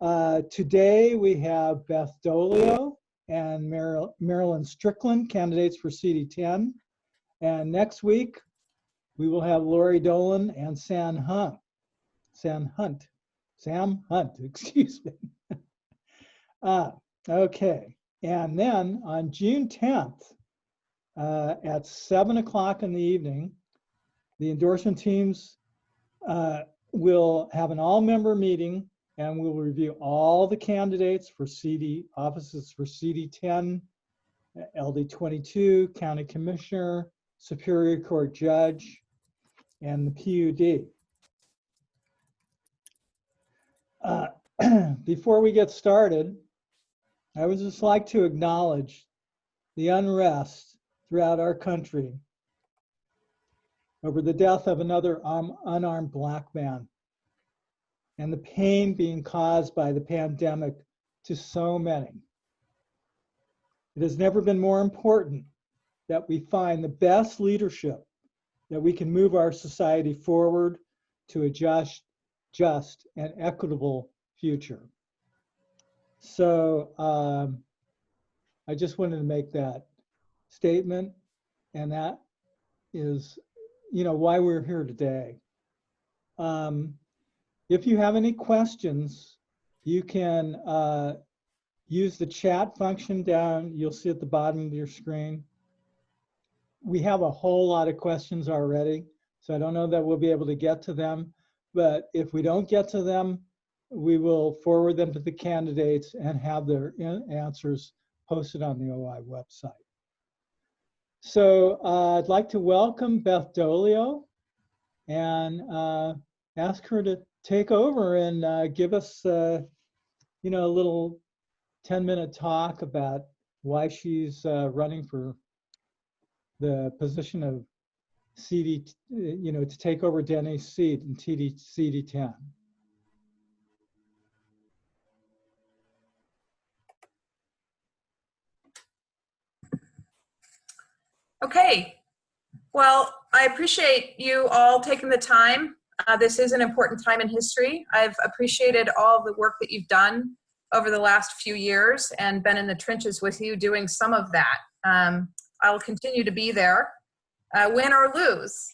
Today we have Beth Doglio and Marilyn Strickland, candidates for CD10. And next week we will have Lori Dolan and Sam Hunt, excuse me. Okay, and then on June 10th at 7 o'clock in the evening, the endorsement teams will have an all-member meeting, and we'll review all the candidates for offices for CD10, LD22, County Commissioner, Superior Court Judge, and the PUD. Before we get started, I would just like to acknowledge the unrest throughout our country over the death of another unarmed Black man and the pain being caused by the pandemic to so many. It has never been more important that we find the best leadership that we can move our society forward to a just and equitable future. So I just wanted to make that statement, and that is, why we're here today. If you have any questions, you can use the chat function down. You'll see at the bottom of your screen. We have a whole lot of questions already, so I don't know that we'll be able to get to them. But if we don't get to them, we will forward them to the candidates and have their answers posted on the OI website. So I'd like to welcome Beth Doglio and ask her to take over and give us, a little 10-minute talk about why she's running for the position of CD, to take over Denny's seat in CD10. Okay, well, I appreciate you all taking the time. This is an important time in history. I've appreciated all of the work that you've done over the last few years and been in the trenches with you doing some of that. I will continue to be there, win or lose.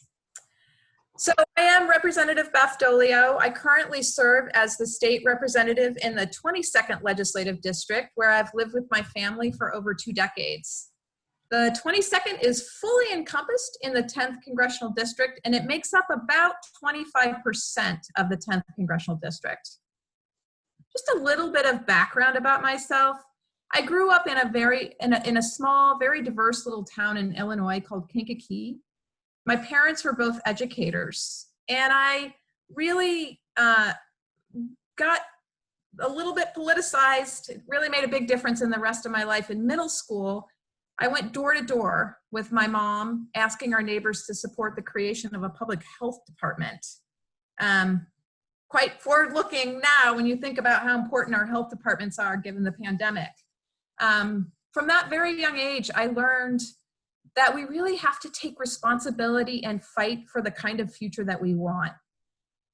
So I am Representative Beth Doglio. I currently serve as the state representative in the 22nd Legislative District, where I've lived with my family for over 2 decades. The 22nd is fully encompassed in the 10th Congressional District, and it makes up about 25% of the 10th Congressional District. Just a little bit of background about myself. I grew up in a small, very diverse little town in Illinois called Kankakee. My parents were both educators, and I really got a little bit politicized. It really made a big difference in the rest of my life. In middle school, I went door to door with my mom, asking our neighbors to support the creation of a public health department. Quite forward-looking now when you think about how important our health departments are given the pandemic. From that very young age, I learned that we really have to take responsibility and fight for the kind of future that we want.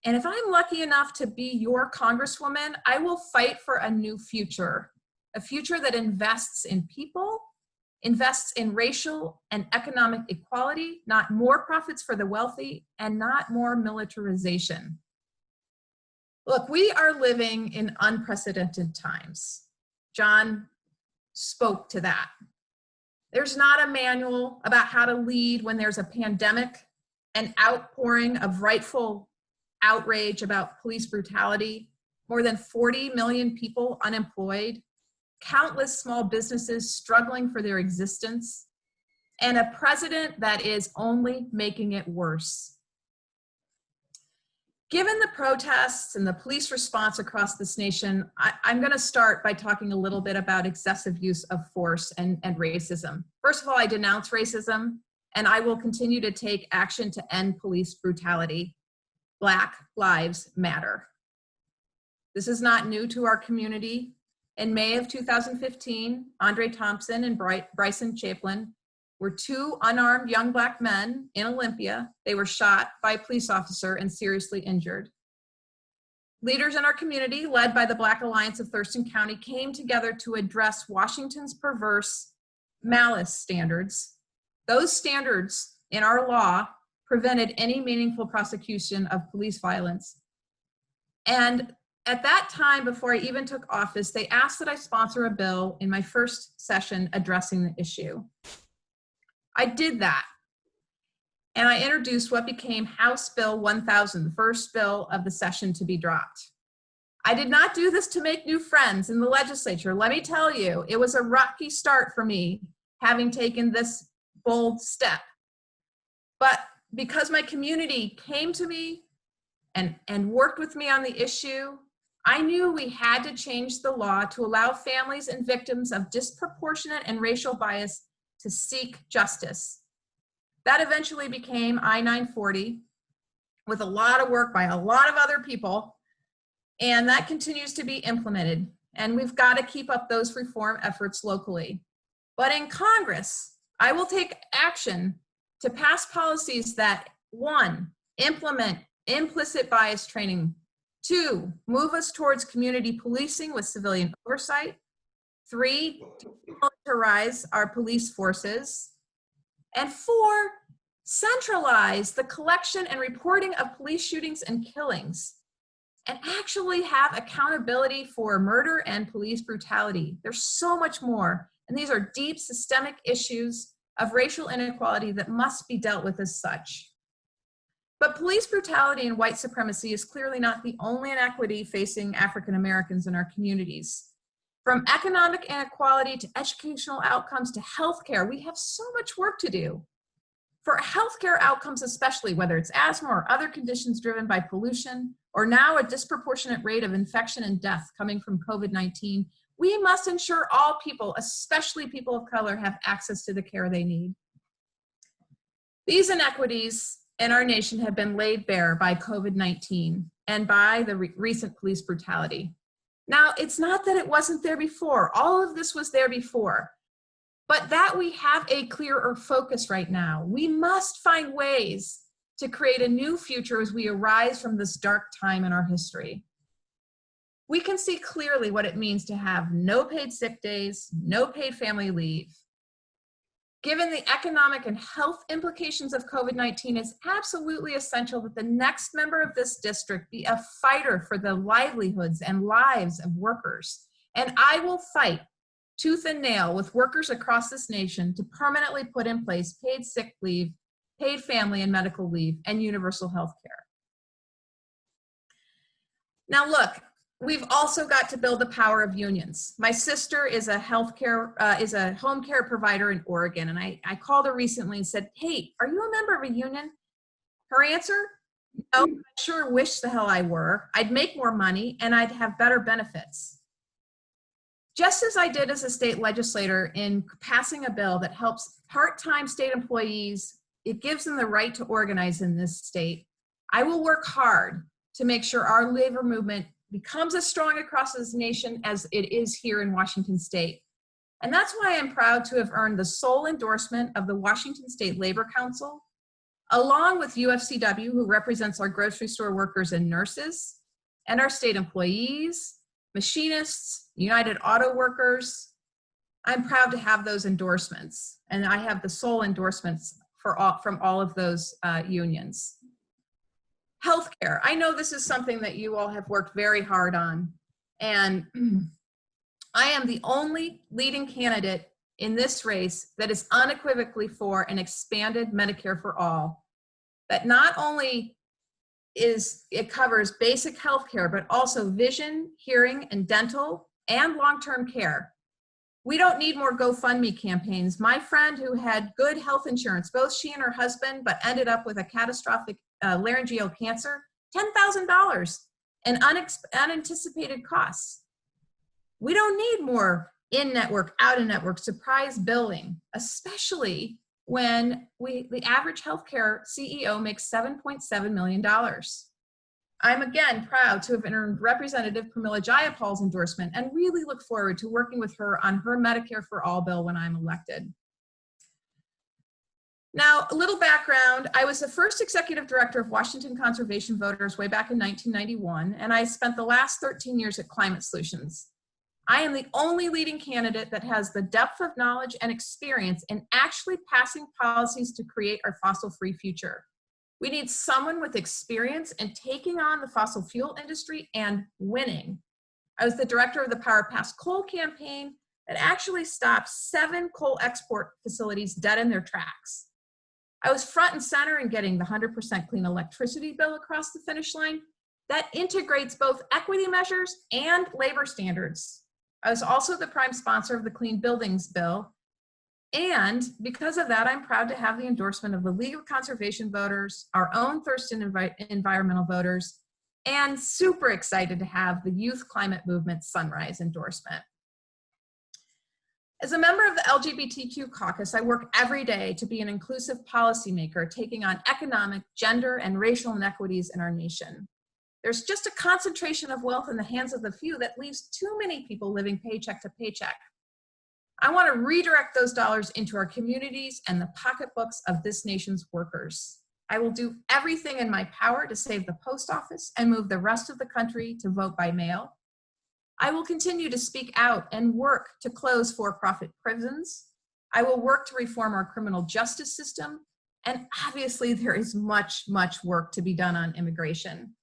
And if I'm lucky enough to be your congresswoman, I will fight for a new future, a future that invests in people, invests in racial and economic equality, not more profits for the wealthy, and not more militarization. Look, we are living in unprecedented times. John spoke to that. There's not a manual about how to lead when there's a pandemic, an outpouring of rightful outrage about police brutality, more than 40 million people unemployed, countless small businesses struggling for their existence, and a president that is only making it worse. Given the protests and the police response across this nation, I'm going to start by talking a little bit about excessive use of force and racism. First of all, I denounce racism, and I will continue to take action to end police brutality. Black Lives Matter. This is not new to our community. In May of 2015, Andre Thompson and Bryson Chaplin were 2 unarmed young Black men in Olympia. They were shot by a police officer and seriously injured. Leaders in our community, led by the Black Alliance of Thurston County, came together to address Washington's perverse malice standards. Those standards in our law prevented any meaningful prosecution of police violence. And at that time, before I even took office, they asked that I sponsor a bill in my first session addressing the issue. I did that. And I introduced what became House Bill 1000, the first bill of the session to be dropped. I did not do this to make new friends in the legislature. Let me tell you, it was a rocky start for me, having taken this bold step. But because my community came to me and worked with me on the issue, I knew we had to change the law to allow families and victims of disproportionate and racial bias to seek justice. That eventually became I-940 with a lot of work by a lot of other people, and that continues to be implemented. And we've got to keep up those reform efforts locally. But in Congress, I will take action to pass policies that, 1, implement implicit bias training, 2, move us towards community policing with civilian oversight, 3, militarize our police forces, and 4, centralize the collection and reporting of police shootings and killings, and actually have accountability for murder and police brutality. There's so much more, and these are deep systemic issues of racial inequality that must be dealt with as such. But police brutality and white supremacy is clearly not the only inequity facing African Americans in our communities. From economic inequality to educational outcomes to healthcare, we have so much work to do. For healthcare outcomes especially, whether it's asthma or other conditions driven by pollution, or now a disproportionate rate of infection and death coming from COVID-19, we must ensure all people, especially people of color, have access to the care they need. These inequities in our nation have been laid bare by COVID-19 and by the recent police brutality. Now, it's not that it wasn't there before. All of this was there before. But that we have a clearer focus right now. We must find ways to create a new future as we arise from this dark time in our history. We can see clearly what it means to have no paid sick days, no paid family leave. Given the economic and health implications of COVID-19, it's absolutely essential that the next member of this district be a fighter for the livelihoods and lives of workers. And I will fight tooth and nail with workers across this nation to permanently put in place paid sick leave, paid family and medical leave, and universal health care. Now look, we've also got to build the power of unions. My sister is a home care provider in Oregon, and I called her recently and said, hey, are you a member of a union? Her answer, no, I sure wish the hell I were. I'd make more money and I'd have better benefits. Just as I did as a state legislator in passing a bill that helps part-time state employees, it gives them the right to organize in this state, I will work hard to make sure our labor movement becomes as strong across this nation as it is here in Washington State. And that's why I'm proud to have earned the sole endorsement of the Washington State Labor Council, along with UFCW, who represents our grocery store workers and nurses, and our state employees, machinists, United Auto Workers. I'm proud to have those endorsements, and I have the sole endorsements from all of those unions. Healthcare. I know this is something that you all have worked very hard on, and I am the only leading candidate in this race that is unequivocally for an expanded Medicare for all, that not only it covers basic health care, but also vision, hearing, and dental, and long-term care. We don't need more GoFundMe campaigns. My friend who had good health insurance, both she and her husband, but ended up with a catastrophic laryngeal cancer, $10,000 and unanticipated costs. We don't need more in-network, out-of-network surprise billing, especially when the average healthcare CEO makes $7.7 million. I'm again proud to have earned Representative Pramila Jayapal's endorsement and really look forward to working with her on her Medicare for All bill when I'm elected. Now, a little background. I was the first executive director of Washington Conservation Voters way back in 1991, and I spent the last 13 years at Climate Solutions. I am the only leading candidate that has the depth of knowledge and experience in actually passing policies to create our fossil-free future. We need someone with experience in taking on the fossil fuel industry and winning. I was the director of the Power Past Coal campaign that actually stopped 7 coal export facilities dead in their tracks. I was front and center in getting the 100% clean electricity bill across the finish line that integrates both equity measures and labor standards. I was also the prime sponsor of the Clean Buildings Bill. And because of that, I'm proud to have the endorsement of the League of Conservation Voters, our own Thurston Environmental Voters, and super excited to have the Youth Climate Movement Sunrise endorsement. As a member of the LGBTQ caucus, I work every day to be an inclusive policymaker, taking on economic, gender, and racial inequities in our nation. There's just a concentration of wealth in the hands of the few that leaves too many people living paycheck to paycheck. I want to redirect those dollars into our communities and the pocketbooks of this nation's workers. I will do everything in my power to save the post office and move the rest of the country to vote by mail. I will continue to speak out and work to close for-profit prisons. I will work to reform our criminal justice system. And obviously there is much, much work to be done on immigration.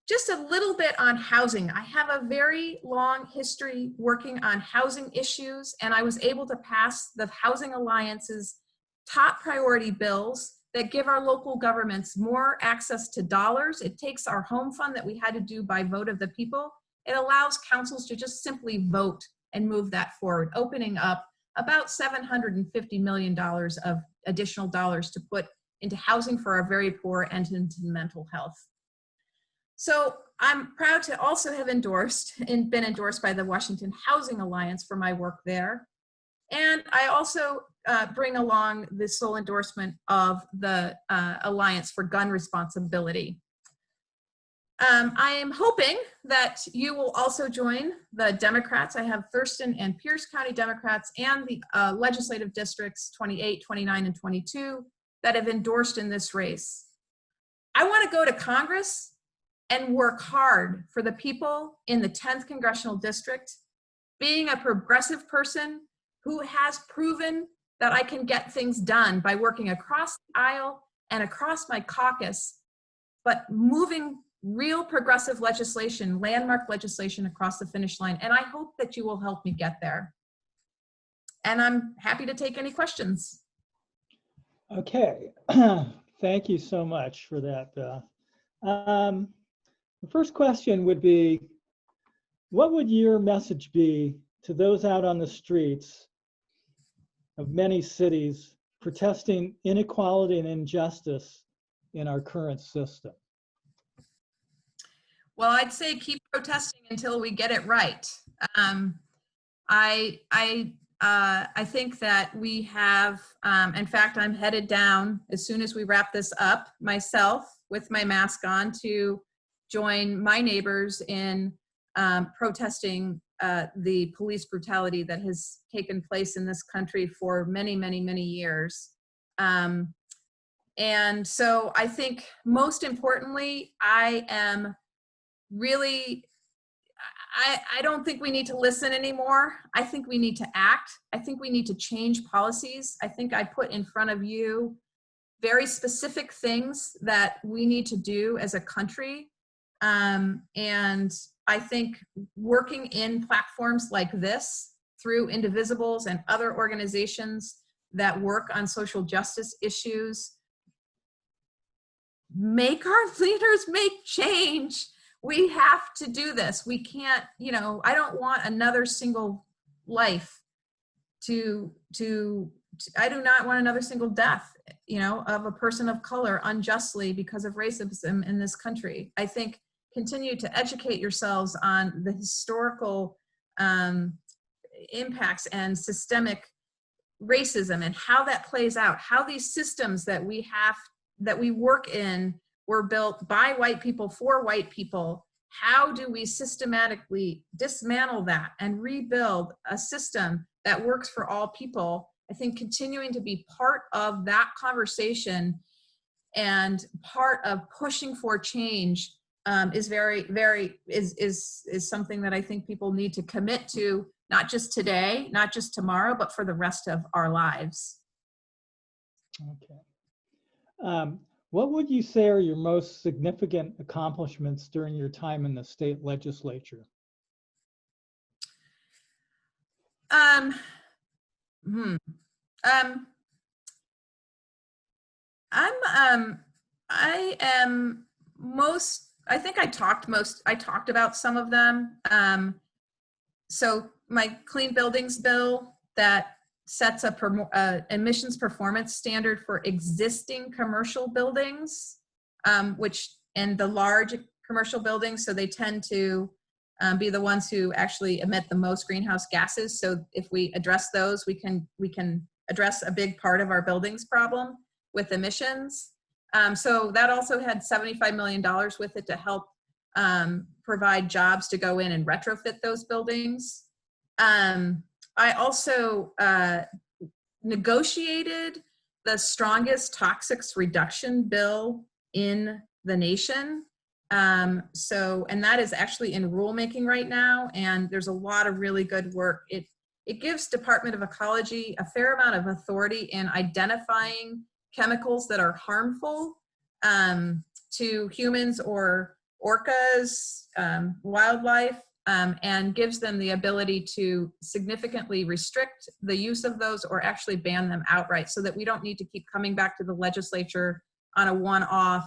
Just a little bit on housing. I have a very long history working on housing issues, and I was able to pass the Housing Alliance's top priority bills that give our local governments more access to dollars. It takes our home fund that we had to do by vote of the people. It allows councils to just simply vote and move that forward, opening up about $750 million of additional dollars to put into housing for our very poor and into mental health. So I'm proud to also have endorsed and been endorsed by the Washington Housing Alliance for my work there. And I also bring along the sole endorsement of the Alliance for Gun Responsibility. I am hoping that you will also join the Democrats. I have Thurston and Pierce County Democrats and the legislative districts 28, 29, and 22 that have endorsed in this race. I want to go to Congress and work hard for the people in the 10th Congressional District, being a progressive person who has proven that I can get things done by working across the aisle and across my caucus, but moving real progressive legislation, landmark legislation across the finish line. And I hope that you will help me get there. And I'm happy to take any questions. Okay, thank you so much for that, Beth. The first question would be, what would your message be to those out on the streets of many cities protesting inequality and injustice in our current system? Well, I'd say keep protesting until we get it right. I think that we have, in fact, I'm headed down as soon as we wrap this up myself with my mask on to join my neighbors in protesting the police brutality that has taken place in this country for many, many, many years. And so I think most importantly, I am really, I don't think we need to listen anymore. I think we need to act. I think we need to change policies. I think I put in front of you very specific things that we need to do as a country. And I think working in platforms like this through Indivisibles and other organizations that work on social justice issues, make our leaders make change. We have to do this. We can't, you know, I don't want another single life I do not want another single death, you know, of a person of color unjustly because of racism in this country. I think continue to educate yourselves on the historical impacts and systemic racism and how that plays out, how these systems that we work in were built by white people for white people. How do we systematically dismantle that and rebuild a system that works for all people I think continuing to be part of that conversation and part of pushing for change is something that I think people need to commit to, not just today, not just tomorrow, but for the rest of our lives. Okay. What would you say are your most significant accomplishments during your time in the state legislature? I think I talked about some of them. So my Clean Buildings bill that sets a emissions performance standard for existing commercial buildings, and the large commercial buildings, so they tend to be the ones who actually emit the most greenhouse gases. So if we address those, we can address a big part of our buildings problem with emissions. So that also had $75 million with it to help provide jobs to go in and retrofit those buildings. I also negotiated the strongest toxics reduction bill in the nation. And that is actually in rulemaking right now, and there's a lot of really good work. It gives Department of Ecology a fair amount of authority in identifying chemicals that are harmful to humans or orcas, wildlife, and gives them the ability to significantly restrict the use of those or actually ban them outright, so that we don't need to keep coming back to the legislature on a one-off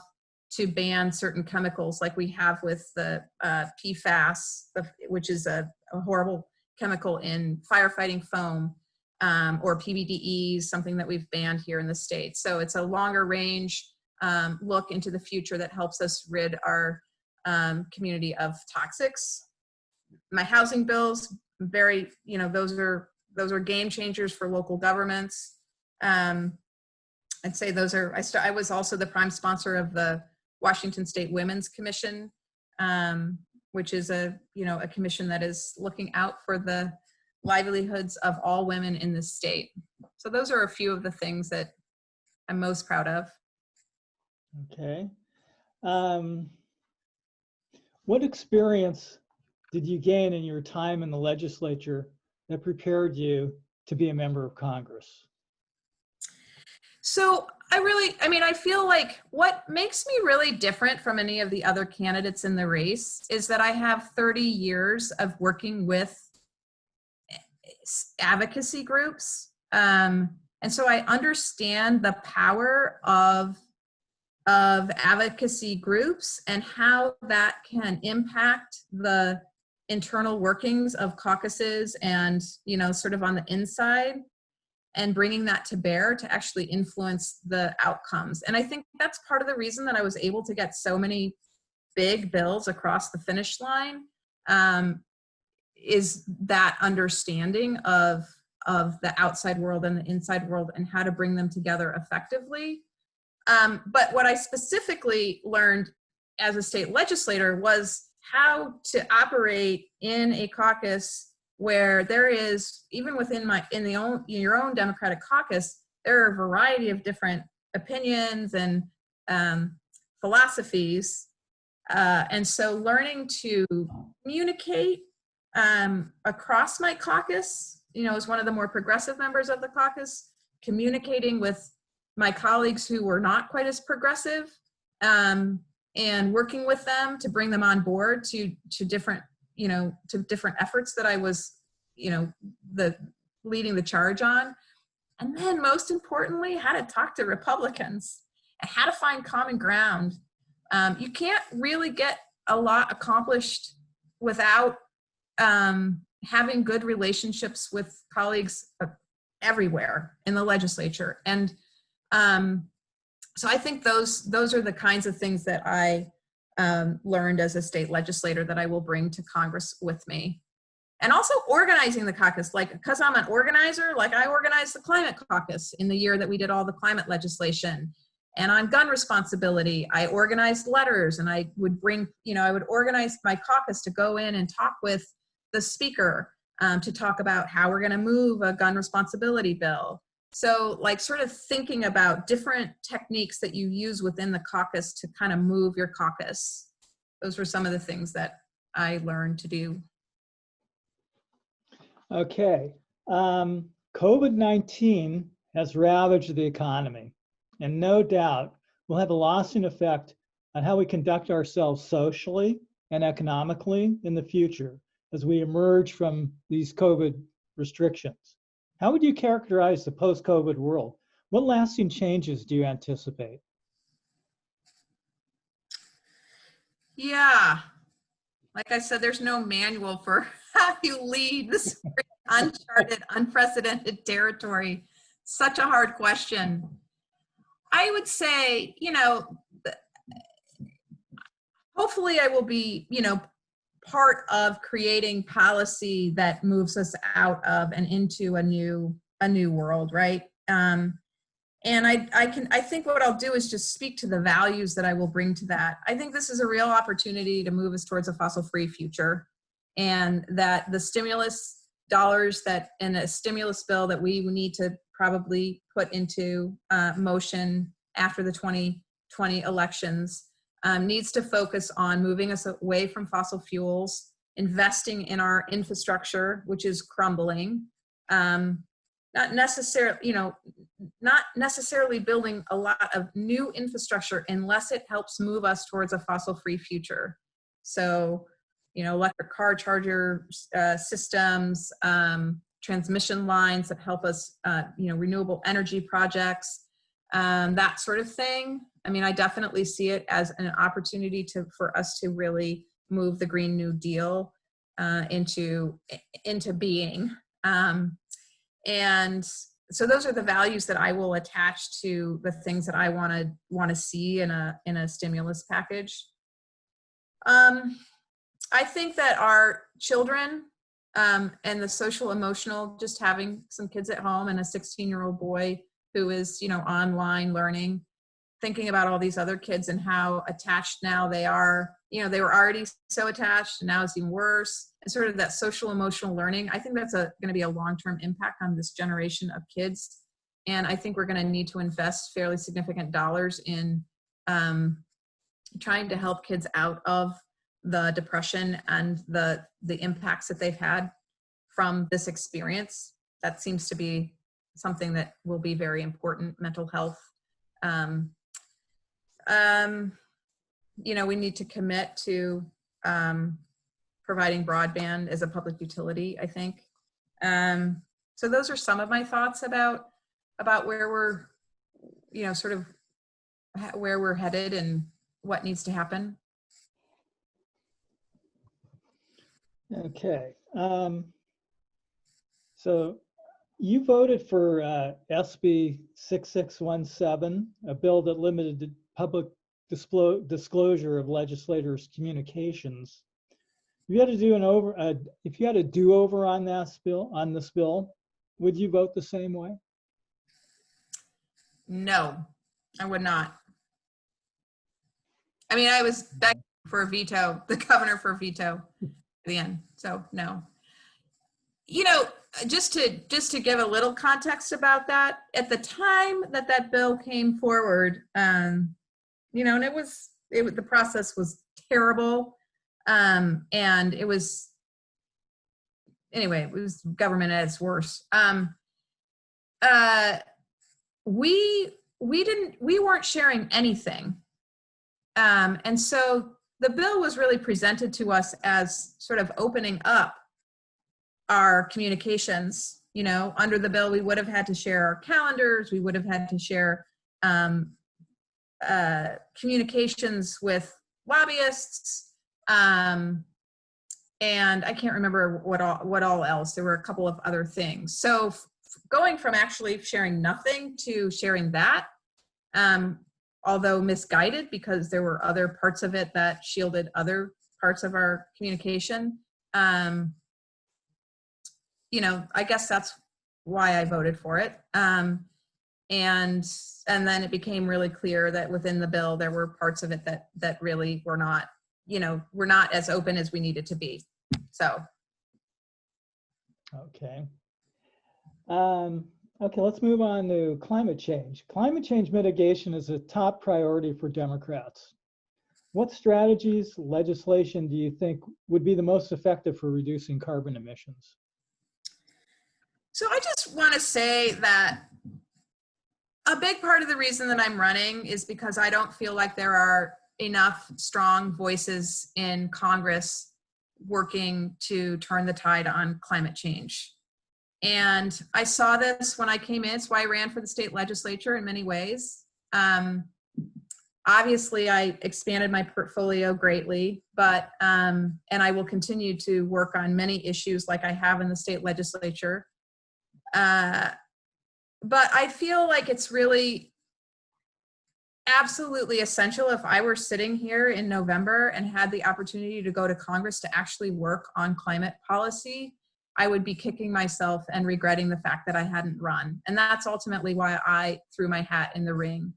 to ban certain chemicals like we have with the PFAS, which is a horrible chemical in firefighting foam, or PBDEs, something that we've banned here in the States. So it's a longer range look into the future that helps us rid our community of toxics. My housing bills, those are game changers for local governments. I'd say those are, I was also the prime sponsor of the Washington State Women's Commission, which is a commission that is looking out for the livelihoods of all women in the state. So those are a few of the things that I'm most proud of. Okay. What experience did you gain in your time in the legislature that prepared you to be a member of Congress? So I feel like what makes me really different from any of the other candidates in the race is that I have 30 years of working with advocacy groups. And so I understand the power of advocacy groups and how that can impact the internal workings of caucuses and, sort of on the inside, and bringing that to bear to actually influence the outcomes. And I think that's part of the reason that I was able to get so many big bills across the finish line, is that understanding of the outside world and the inside world and how to bring them together effectively. But what I specifically learned as a state legislator was how to operate in a caucus where there is, even within your own Democratic caucus, there are a variety of different opinions and philosophies. And so learning to communicate across my caucus, as one of the more progressive members of the caucus, communicating with my colleagues who were not quite as progressive, and working with them to bring them on board to different efforts that I was, leading the charge on. And then most importantly, how to talk to Republicans and how to find common ground. You can't really get a lot accomplished without having good relationships with colleagues everywhere in the legislature. And so I think those are the kinds of things that I learned as a state legislator that I will bring to Congress with me. And also organizing the caucus, because I'm an organizer, I organized the climate caucus in the year that we did all the climate legislation. And on gun responsibility, I organized letters, and I would I would organize my caucus to go in and talk with the speaker to talk about how we're going to move a gun responsibility bill. So like sort of thinking about different techniques that you use within the caucus to kind of move your caucus. Those were some of the things that I learned to do. Okay. COVID-19 has ravaged the economy, and no doubt will have a lasting effect on how we conduct ourselves socially and economically in the future as we emerge from these COVID restrictions. How would you characterize the post-COVID world? What lasting changes do you anticipate? Yeah, like I said, there's no manual for how you lead this uncharted, unprecedented territory. Such a hard question. I would say, you know, hopefully I will be, you know, part of creating policy that moves us out of and into a new world, right? And I think what I'll do is just speak to the values that I will bring to that. I think this is a real opportunity to move us towards a fossil-free future, and that the stimulus dollars that in a stimulus bill that we need to probably put into motion after the 2020 elections needs to focus on moving us away from fossil fuels, investing in our infrastructure, which is crumbling, not necessarily, you know, not necessarily building a lot of new infrastructure unless it helps move us towards a fossil-free future. So, you know, electric car charger systems, transmission lines that help us, you know, renewable energy projects, that sort of thing. I mean, I definitely see it as an opportunity for us to really move the Green New Deal into being. And so those are the values that I will attach to the things that I want to see in a stimulus package. I think that our children and the social emotional, just having some kids at home and a 16-year-old boy who is, you know, online learning, thinking about all these other kids and how attached now they are. You know, they were already so attached, and now it's even worse. And sort of that social emotional learning, I think that's going to be a long-term impact on this generation of kids. And I think we're going to need to invest fairly significant dollars in trying to help kids out of the depression and the impacts that they've had from this experience. That seems to be something that will be very important. Mental health. You know, we need to commit to providing broadband as a public utility, I think. So those are some of my thoughts about where we're, you know, sort of where we're headed and what needs to happen. Okay. So you voted for SB 6617, a bill that limited the public disclosure of legislators' communications. If you had to do if you had a do-over on this bill, would you vote the same way? No, I would not. I mean, I was begging for a veto, the governor for a veto at the end. So no. You know, just to give a little context about that, at the time that bill came forward, you know, and the process was terrible, and it was, anyway, it was government at its worst. We weren't sharing anything, and so the bill was really presented to us as sort of opening up our communications. You know, under the bill, we would have had to share our calendars. We would have had to share communications with lobbyists, and I can't remember what all else. There were a couple of other things. So going from actually sharing nothing to sharing that, although misguided because there were other parts of it that shielded other parts of our communication, you know, I guess that's why I voted for it. And then it became really clear that within the bill, there were parts of it that really were not, you know, were not as open as we needed to be. So. Okay. Okay, let's move on to climate change. Climate change mitigation is a top priority for Democrats. What strategies, legislation do you think would be the most effective for reducing carbon emissions? So I just want to say that a big part of the reason that I'm running is because I don't feel like there are enough strong voices in Congress working to turn the tide on climate change. And I saw this when I came in. It's why I ran for the state legislature in many ways. Obviously, I expanded my portfolio greatly, but and I will continue to work on many issues like I have in the state legislature. But I feel like it's really absolutely essential. If I were sitting here in November and had the opportunity to go to Congress to actually work on climate policy, I would be kicking myself and regretting the fact that I hadn't run. And that's ultimately why I threw my hat in the ring.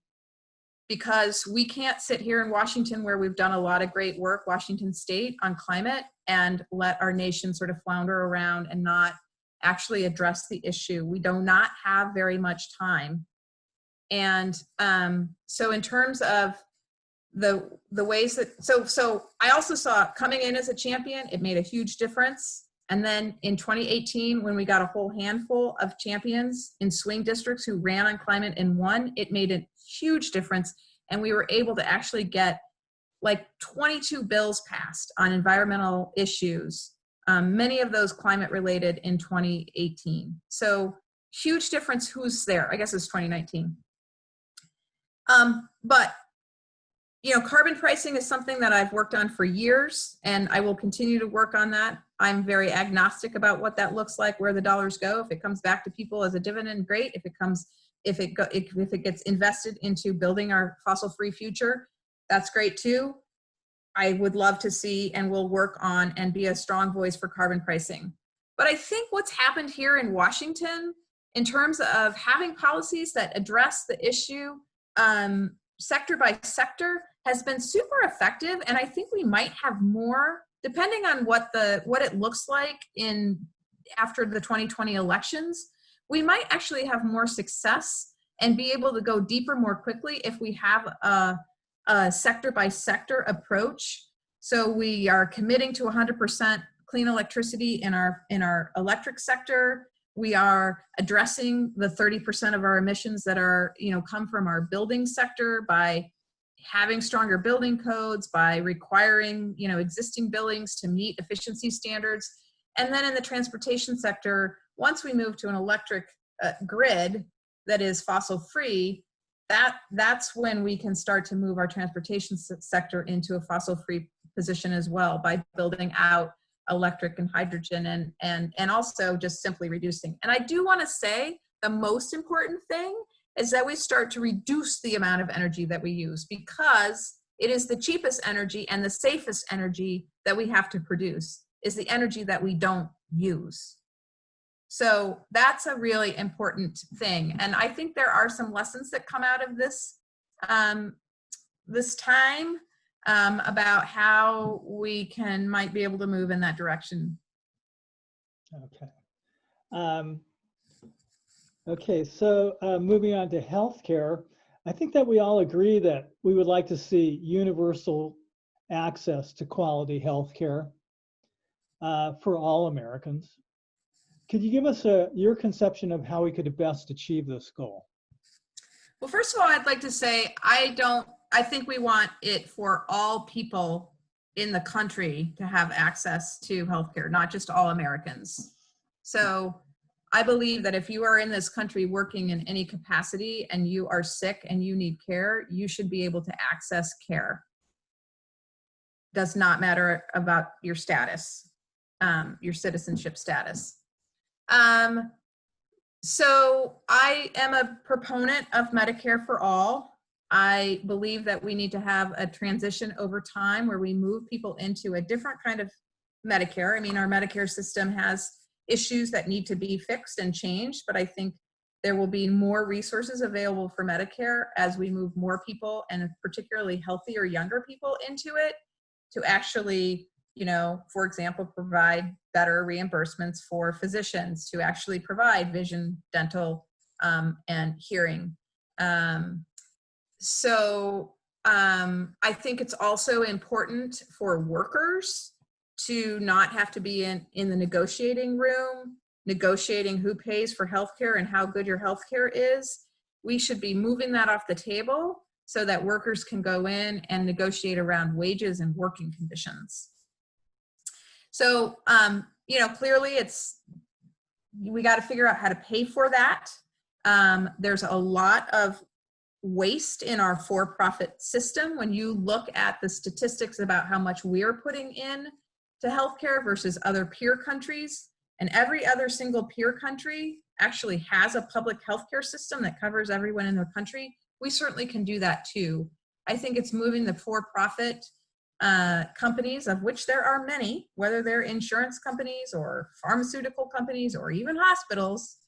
Because we can't sit here in Washington, where we've done a lot of great work, Washington State, on climate, and let our nation sort of flounder around and not actually address the issue. We do not have very much time. And so in terms of the ways that, so I also saw coming in as a champion, it made a huge difference. And then in 2018, when we got a whole handful of champions in swing districts who ran on climate and won, it made a huge difference. And we were able to actually get like 22 bills passed on environmental issues, many of those climate related, in 2018. So huge difference who's there. I guess it's 2019. But you know, carbon pricing is something that I've worked on for years, and I will continue to work on that. I'm very agnostic about what that looks like, where the dollars go. If it comes back to people as a dividend, great. If it gets invested into building our fossil-free future, that's great too. I would love to see and will work on and be a strong voice for carbon pricing. But I think what's happened here in Washington in terms of having policies that address the issue sector by sector has been super effective, and I think we might have more, depending on what it looks like after the 2020 elections. We might actually have more success and be able to go deeper more quickly if we have a sector by sector approach. So we are committing to 100% clean electricity in our electric sector. We are addressing the 30% of our emissions that are, come from our building sector by having stronger building codes, by requiring, existing buildings to meet efficiency standards. And then in the transportation sector, once we move to an electric grid that is fossil free, that's when we can start to move our transportation sector into a fossil free position as well, by building out electric and hydrogen and also just simply reducing. And I do want to say the most important thing is that we start to reduce the amount of energy that we use, because it is the cheapest energy and the safest energy that we have to produce is the energy that we don't use. So that's a really important thing. And I think there are some lessons that come out of this, this time, about how we might be able to move in that direction. Okay. Okay, so moving on to healthcare, I think that we all agree that we would like to see universal access to quality healthcare for all Americans. Could you give us your conception of how we could best achieve this goal? Well, first of all, I'd like to say I think we want it for all people in the country to have access to healthcare, not just all Americans. So I believe that if you are in this country working in any capacity and you are sick and you need care, you should be able to access care. Does not matter about your status, your citizenship status. So I am a proponent of Medicare for all. I believe that we need to have a transition over time where we move people into a different kind of Medicare. I mean, our Medicare system has issues that need to be fixed and changed, but I think there will be more resources available for Medicare as we move more people, and particularly healthier younger people, into it to actually, for example, provide better reimbursements for physicians, to actually provide vision, dental, and hearing. I think it's also important for workers to not have to be in the negotiating room, negotiating who pays for healthcare and how good your healthcare is. We should be moving that off the table so that workers can go in and negotiate around wages and working conditions. So, clearly we got to figure out how to pay for that. There's a lot of waste in our for-profit system. When you look at the statistics about how much we're putting in to healthcare versus other peer countries, and every other single peer country actually has a public healthcare system that covers everyone in the country, we certainly can do that too. I think it's moving the for-profit companies, of which there are many, whether they're insurance companies or pharmaceutical companies or even hospitals,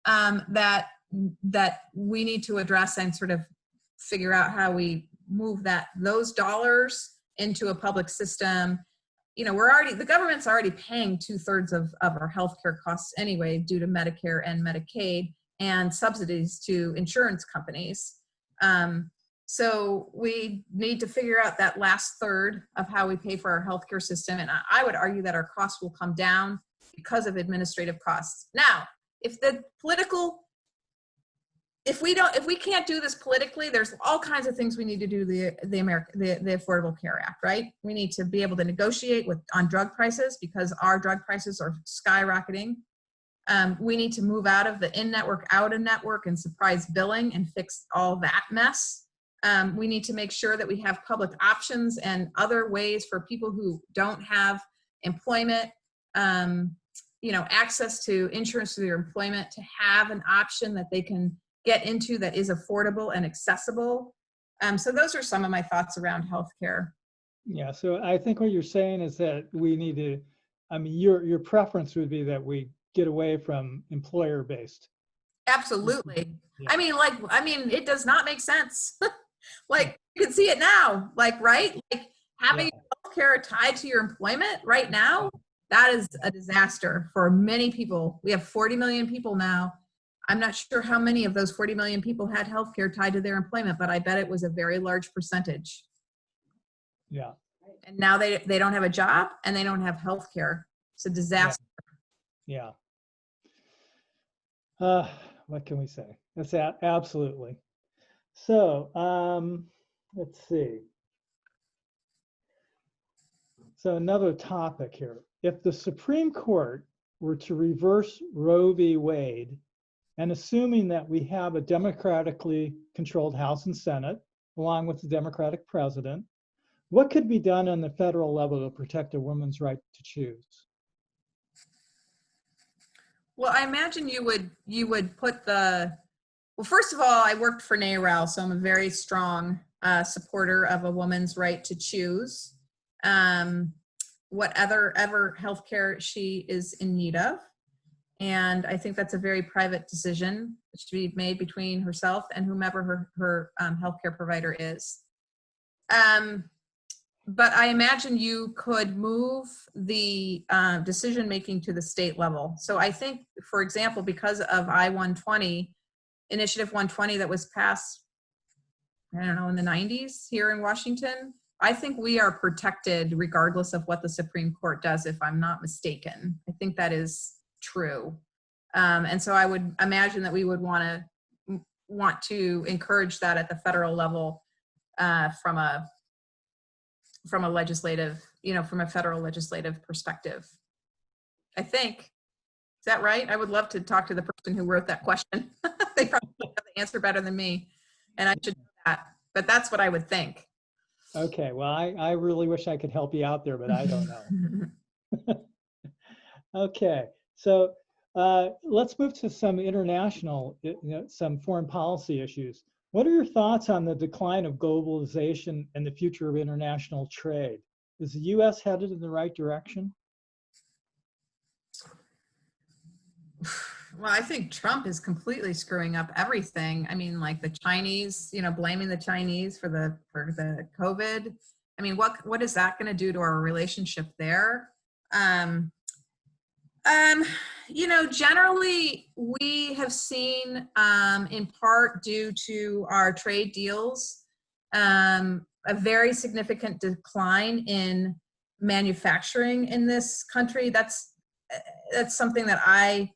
that we need to address and sort of figure out how we move those dollars into a public system. The government's already paying 2/3 of our healthcare costs anyway, due to Medicare and Medicaid and subsidies to insurance companies. So we need to figure out that last third of how we pay for our healthcare system. And I would argue that our costs will come down because of administrative costs. Now, if we can't do this politically, there's all kinds of things we need to do the Affordable Care Act, right? We need to be able to negotiate on drug prices because our drug prices are skyrocketing. We need to move out of the in-network, out-of-network and surprise billing and fix all that mess. We need to make sure that we have public options and other ways for people who don't have employment, access to insurance through their employment, to have an option that they can get into that is affordable and accessible. So those are some of my thoughts around healthcare. Yeah, so I think what you're saying is that we need to, your preference would be that we get away from employer-based. Absolutely. Yeah. It does not make sense. You can see it now, right? Having healthcare tied to your employment right now, that is a disaster for many people. We have 40 million people now. I'm not sure how many of those 40 million people had healthcare tied to their employment, but I bet it was a very large percentage. Yeah. And now they don't have a job and they don't have healthcare. It's a disaster. Yeah. What can we say? That's absolutely. So, let's see. So another topic here. If the Supreme Court were to reverse Roe v. Wade, and assuming that we have a democratically controlled House and Senate, along with the Democratic president, what could be done on the federal level to protect a woman's right to choose? Well, I imagine you would put well, first of all, I worked for NARAL, so I'm a very strong supporter of a woman's right to choose whatever healthcare she is in need of. And I think that's a very private decision that should be made between herself and whomever her healthcare provider is. But I imagine you could move the decision-making to the state level. So I think, for example, because of I-120, Initiative 120 that was passed, I don't know, in the 90s here in Washington, I think we are protected regardless of what the Supreme Court does, if I'm not mistaken. I think that is true. And so I would imagine that we would want to encourage that at the federal level from a legislative, from a federal legislative perspective. I think. Is that right? I would love to talk to the person who wrote that question. They probably have the answer better than me, and I should know that. But that's what I would think. Okay, well, I really wish I could help you out there, but I don't know. Okay, so let's move to some international, some foreign policy issues. What are your thoughts on the decline of globalization and the future of international trade? Is the U.S. headed in the right direction? Well, I think Trump is completely screwing up everything. I mean, like the Chinese, blaming the Chinese for the COVID. I mean, what is that going to do to our relationship there? Generally, we have seen, in part due to our trade deals, a very significant decline in manufacturing in this country. That's something that I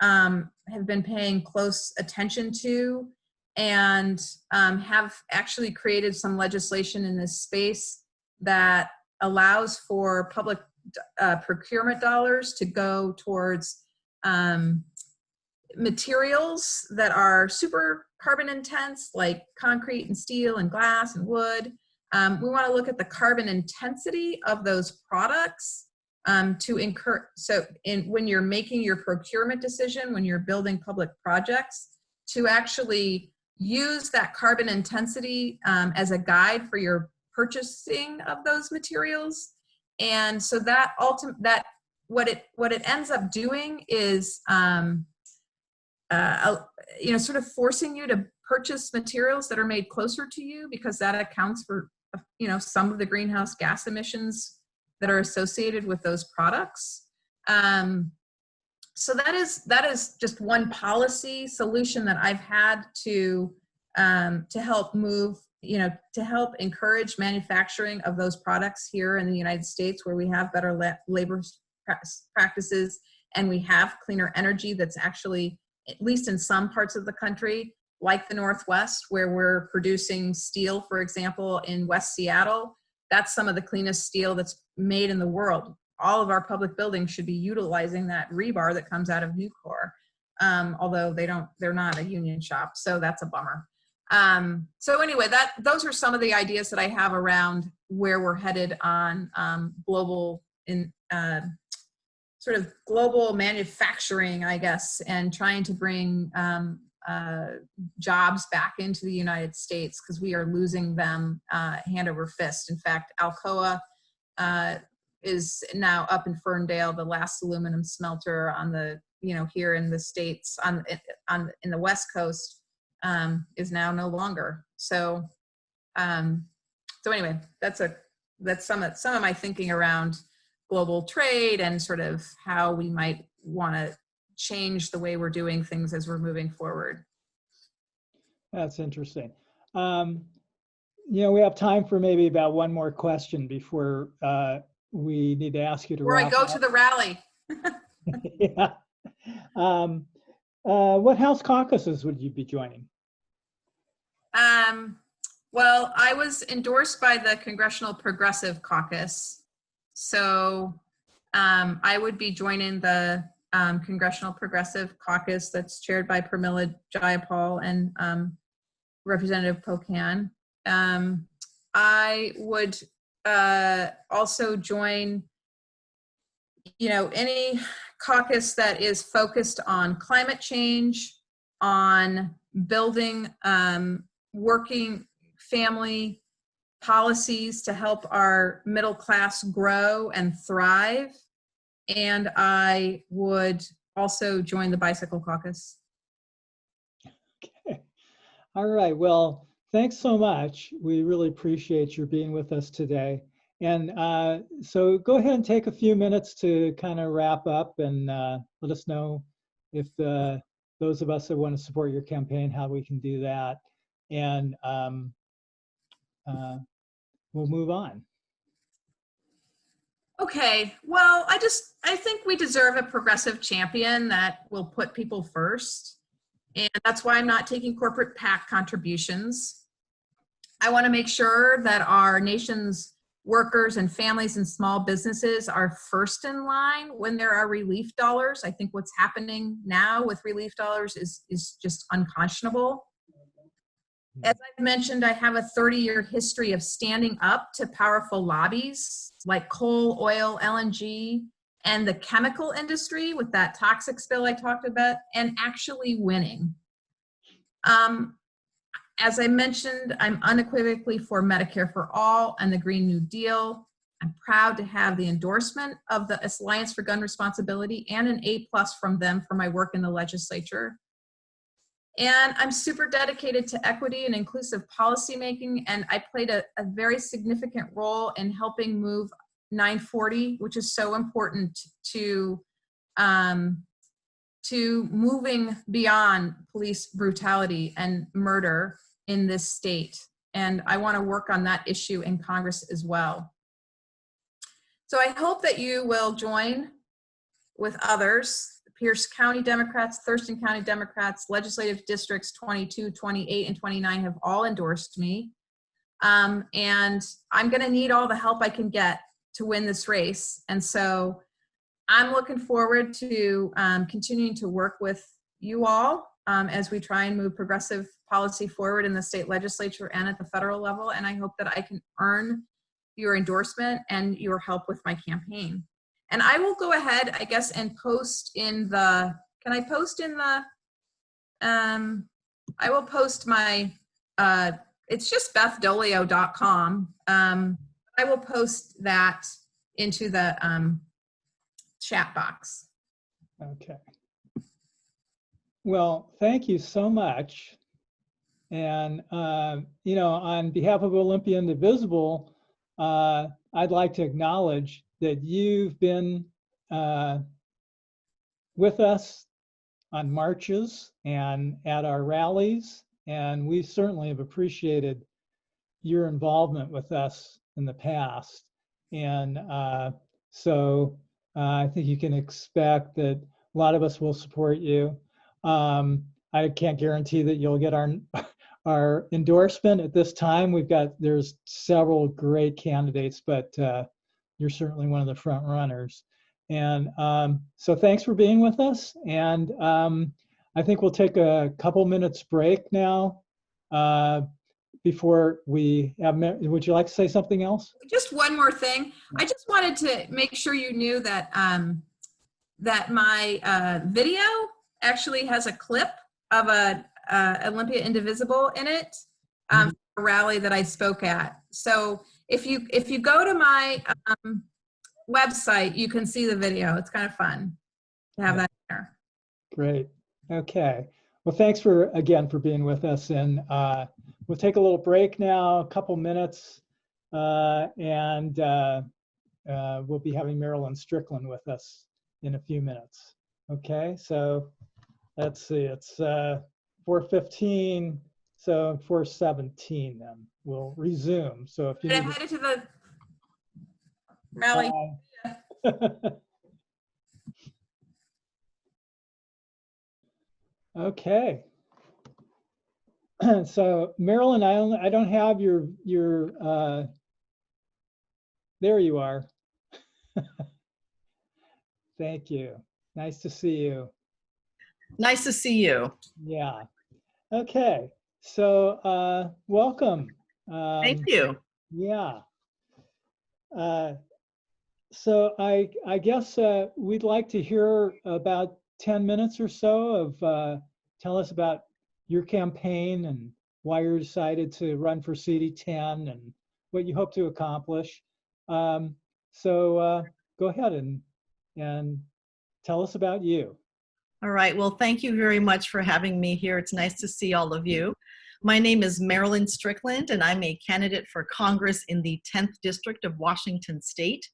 have been paying close attention to, and have actually created some legislation in this space that allows for public procurement dollars to go towards materials that are super carbon intense, like concrete and steel and glass and wood. We want to look at the carbon intensity of those products to incur. So when you're making your procurement decision, when you're building public projects, to actually use that carbon intensity as a guide for your purchasing of those materials. And so that what it ends up doing is sort of forcing you to purchase materials that are made closer to you, because that accounts for some of the greenhouse gas emissions that are associated with those products. So that is just one policy solution that I've had to help move, to help encourage manufacturing of those products here in the United States, where we have better labor practices and we have cleaner energy that's actually, at least in some parts of the country, like the Northwest, where we're producing steel, for example, in West Seattle. That's some of the cleanest steel that's made in the world. All of our public buildings should be utilizing that rebar that comes out of Nucor, although they're not a union shop, so that's a bummer. So anyway, those are some of the ideas that I have around where we're headed on sort of global manufacturing, I guess, and trying to bring jobs back into the United States, because we are losing them hand over fist. In fact, Alcoa is now up in Ferndale, the last aluminum smelter on the, here in the States, in the West Coast, is now no longer. So, anyway, that's some of my thinking around global trade and sort of how we might want to change the way we're doing things as we're moving forward. That's interesting. We have time for maybe about one more question before we need to ask you to wrap up. To the rally. Yeah. What House caucuses would you be joining? Well, I was endorsed by the Congressional Progressive Caucus, so I would be joining the Congressional Progressive Caucus that's chaired by Pramila Jayapal and Representative Pocan. I would also join, any caucus that is focused on climate change, on building working family policies to help our middle class grow and thrive. And I would also join the Bicycle Caucus. Okay. All right. Well, thanks so much. We really appreciate your being with us today. And so go ahead and take a few minutes to kind of wrap up and let us know if those of us that want to support your campaign, how we can do that. And we'll move on. Okay, well, I think we deserve a progressive champion that will put people first. And that's why I'm not taking corporate PAC contributions. I want to make sure that our nation's workers and families and small businesses are first in line when there are relief dollars. I think what's happening now with relief dollars is just unconscionable. As I've mentioned, I have a 30-year history of standing up to powerful lobbies like coal, oil, LNG, and the chemical industry with that toxic spill I talked about, and actually winning. As I mentioned, I'm unequivocally for Medicare for All and the Green New Deal. I'm proud to have the endorsement of the Alliance for Gun Responsibility and an A+ from them for my work in the legislature. And I'm super dedicated to equity and inclusive policymaking, and I played a very significant role in helping move 940, which is so important to to moving beyond police brutality and murder in this state. And I want to work on that issue in Congress as well. So I hope that you will join with others. Pierce County Democrats, Thurston County Democrats, legislative districts 22, 28, and 29 have all endorsed me. And I'm going to need all the help I can get to win this race. And so I'm looking forward to continuing to work with you all as we try and move progressive policy forward in the state legislature and at the federal level. And I hope that I can earn your endorsement and your help with my campaign. And I will go ahead, I guess, and post in the, can I post in the, I will post my, it's just BethDoglio.com. I will post that into the chat box. Okay. Well, thank you so much. And, you know, on behalf of Olympia Indivisible, I'd like to acknowledge that you've been with us on marches and at our rallies, and we certainly have appreciated your involvement with us in the past. And so I think you can expect that a lot of us will support you. I can't guarantee that you'll get our endorsement at this time. There's several great candidates, but you're certainly one of the front runners. And so thanks for being with us. And I think we'll take a couple minutes break now before we have, would you like to say something else? Just one more thing. I just wanted to make sure you knew that that my video actually has a clip of a Olympia Indivisible in it, a rally that I spoke at. So if you go to my website, you can see the video. It's kind of fun to have that there. Great. Okay. Well, thanks again for being with us. And we'll take a little break now, a couple minutes, and we'll be having Marilyn Strickland with us in a few minutes. Okay. So let's see. It's 4:15. So 4:17 then we'll resume. So if you I'm headed to the rally. Okay. So Marilyn, I don't have your there you are. Thank you. Nice to see you. Nice to see you. Yeah. Okay. So welcome. Thank you. Yeah. So I guess we'd like to hear about 10 minutes or so of tell us about your campaign and why you decided to run for CD10 and what you hope to accomplish. So go ahead and tell us about you. All right. Well, thank you very much for having me here. It's nice to see all of you. My name is Marilyn Strickland, and I'm a candidate for Congress in the 10th District of Washington State.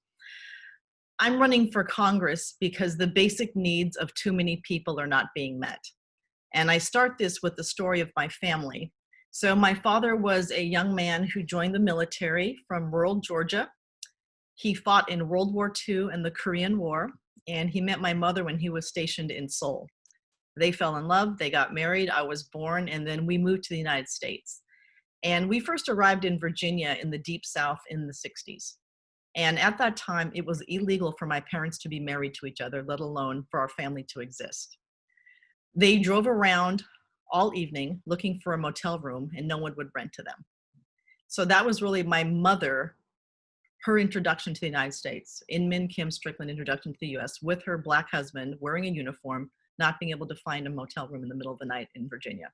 I'm running for Congress because the basic needs of too many people are not being met. And I start this with the story of my family. So my father was a young man who joined the military from rural Georgia. He fought in World War II and the Korean War, and he met my mother when he was stationed in Seoul. They fell in love, they got married, I was born, and then we moved to the United States. And we first arrived in Virginia in the Deep South in the 60s. And at that time, it was illegal for my parents to be married to each other, let alone for our family to exist. They drove around all evening looking for a motel room, and no one would rent to them. So that was really my mother, her introduction to the United States, in Min Kim Strickland introduction to the US, with her Black husband wearing a uniform, not being able to find a motel room in the middle of the night in Virginia.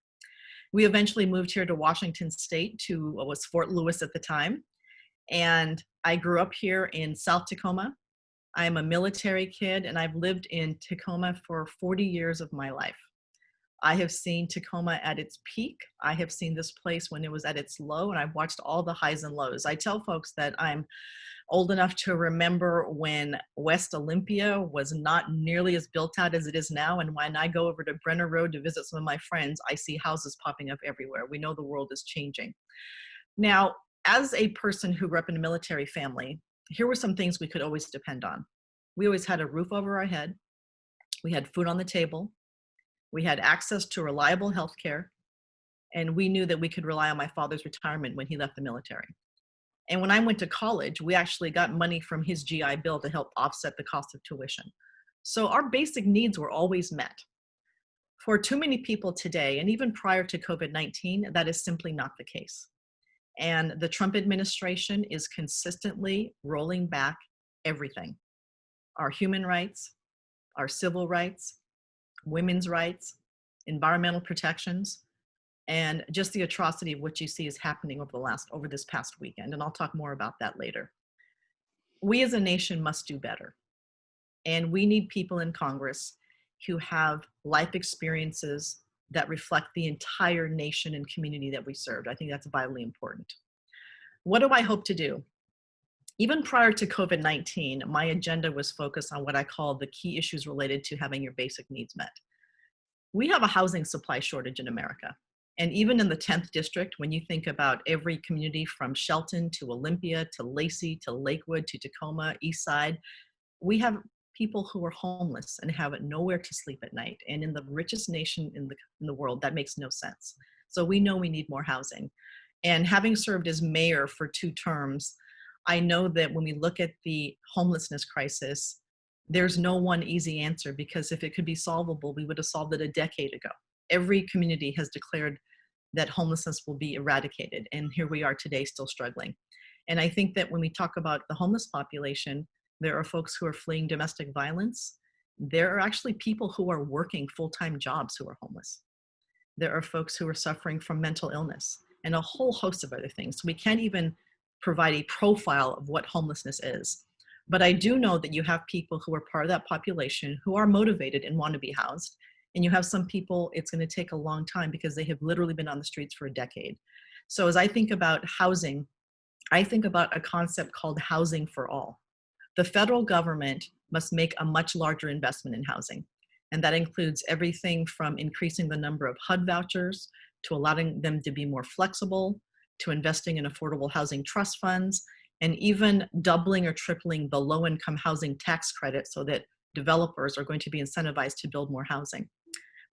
We eventually moved here to Washington State, to what was Fort Lewis at the time. And I grew up here in South Tacoma. I'm a military kid, and I've lived in Tacoma for 40 years of my life. I have seen Tacoma at its peak. I have seen this place when it was at its low, and I've watched all the highs and lows. I tell folks that I'm old enough to remember when West Olympia was not nearly as built out as it is now. And when I go over to Brenner Road to visit some of my friends, I see houses popping up everywhere. We know the world is changing. Now, as a person who grew up in a military family, here were some things we could always depend on. We always had a roof over our head. We had food on the table. We had access to reliable health care. And we knew that we could rely on my father's retirement when he left the military. And when I went to college, we actually got money from his GI Bill to help offset the cost of tuition. So our basic needs were always met. For too many people today, and even prior to COVID-19, that is simply not the case. And the Trump administration is consistently rolling back everything. Our human rights, our civil rights, women's rights, environmental protections, and just the atrocity of what you see is happening over this past weekend. And I'll talk more about that later. We as a nation must do better. And we need people in Congress who have life experiences that reflect the entire nation and community that we served. I think that's vitally important. What do I hope to do? Even prior to COVID-19, my agenda was focused on what I call the key issues related to having your basic needs met. We have a housing supply shortage in America. And even in the 10th district, when you think about every community from Shelton to Olympia to Lacey to Lakewood to Tacoma, East Side, we have people who are homeless and have nowhere to sleep at night. And in the richest nation in the world, that makes no sense. So we know we need more housing. And having served as mayor for 2 terms, I know that when we look at the homelessness crisis, there's no one easy answer, because if it could be solvable, we would have solved it a decade ago. Every community has declared that homelessness will be eradicated. And here we are today still struggling. And I think that when we talk about the homeless population, there are folks who are fleeing domestic violence. There are actually people who are working full-time jobs who are homeless. There are folks who are suffering from mental illness and a whole host of other things. So we can't even provide a profile of what homelessness is. But I do know that you have people who are part of that population who are motivated and want to be housed. And you have some people, it's going to take a long time because they have literally been on the streets for a decade. So as I think about housing, I think about a concept called housing for all. The federal government must make a much larger investment in housing. And that includes everything from increasing the number of HUD vouchers to allowing them to be more flexible, to investing in affordable housing trust funds, and even doubling or tripling the low-income housing tax credit so that developers are going to be incentivized to build more housing.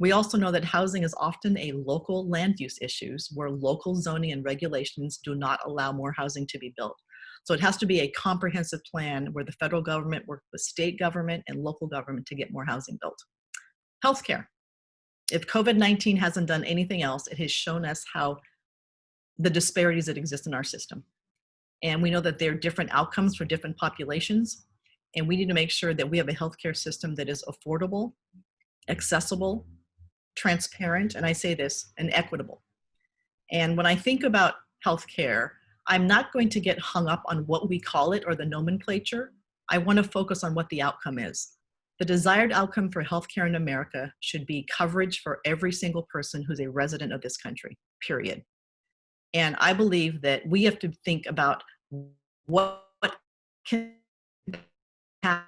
We also know that housing is often a local land use issue where local zoning and regulations do not allow more housing to be built. So it has to be a comprehensive plan where the federal government works with state government and local government to get more housing built. Healthcare. If COVID-19 hasn't done anything else, it has shown us how the disparities that exist in our system. And we know that there are different outcomes for different populations. And we need to make sure that we have a healthcare system that is affordable, accessible, transparent, and I say this, and equitable. And when I think about healthcare, I'm not going to get hung up on what we call it or the nomenclature. I want to focus on what the outcome is. The desired outcome for healthcare in America should be coverage for every single person who's a resident of this country, period. And I believe that we have to think about what can have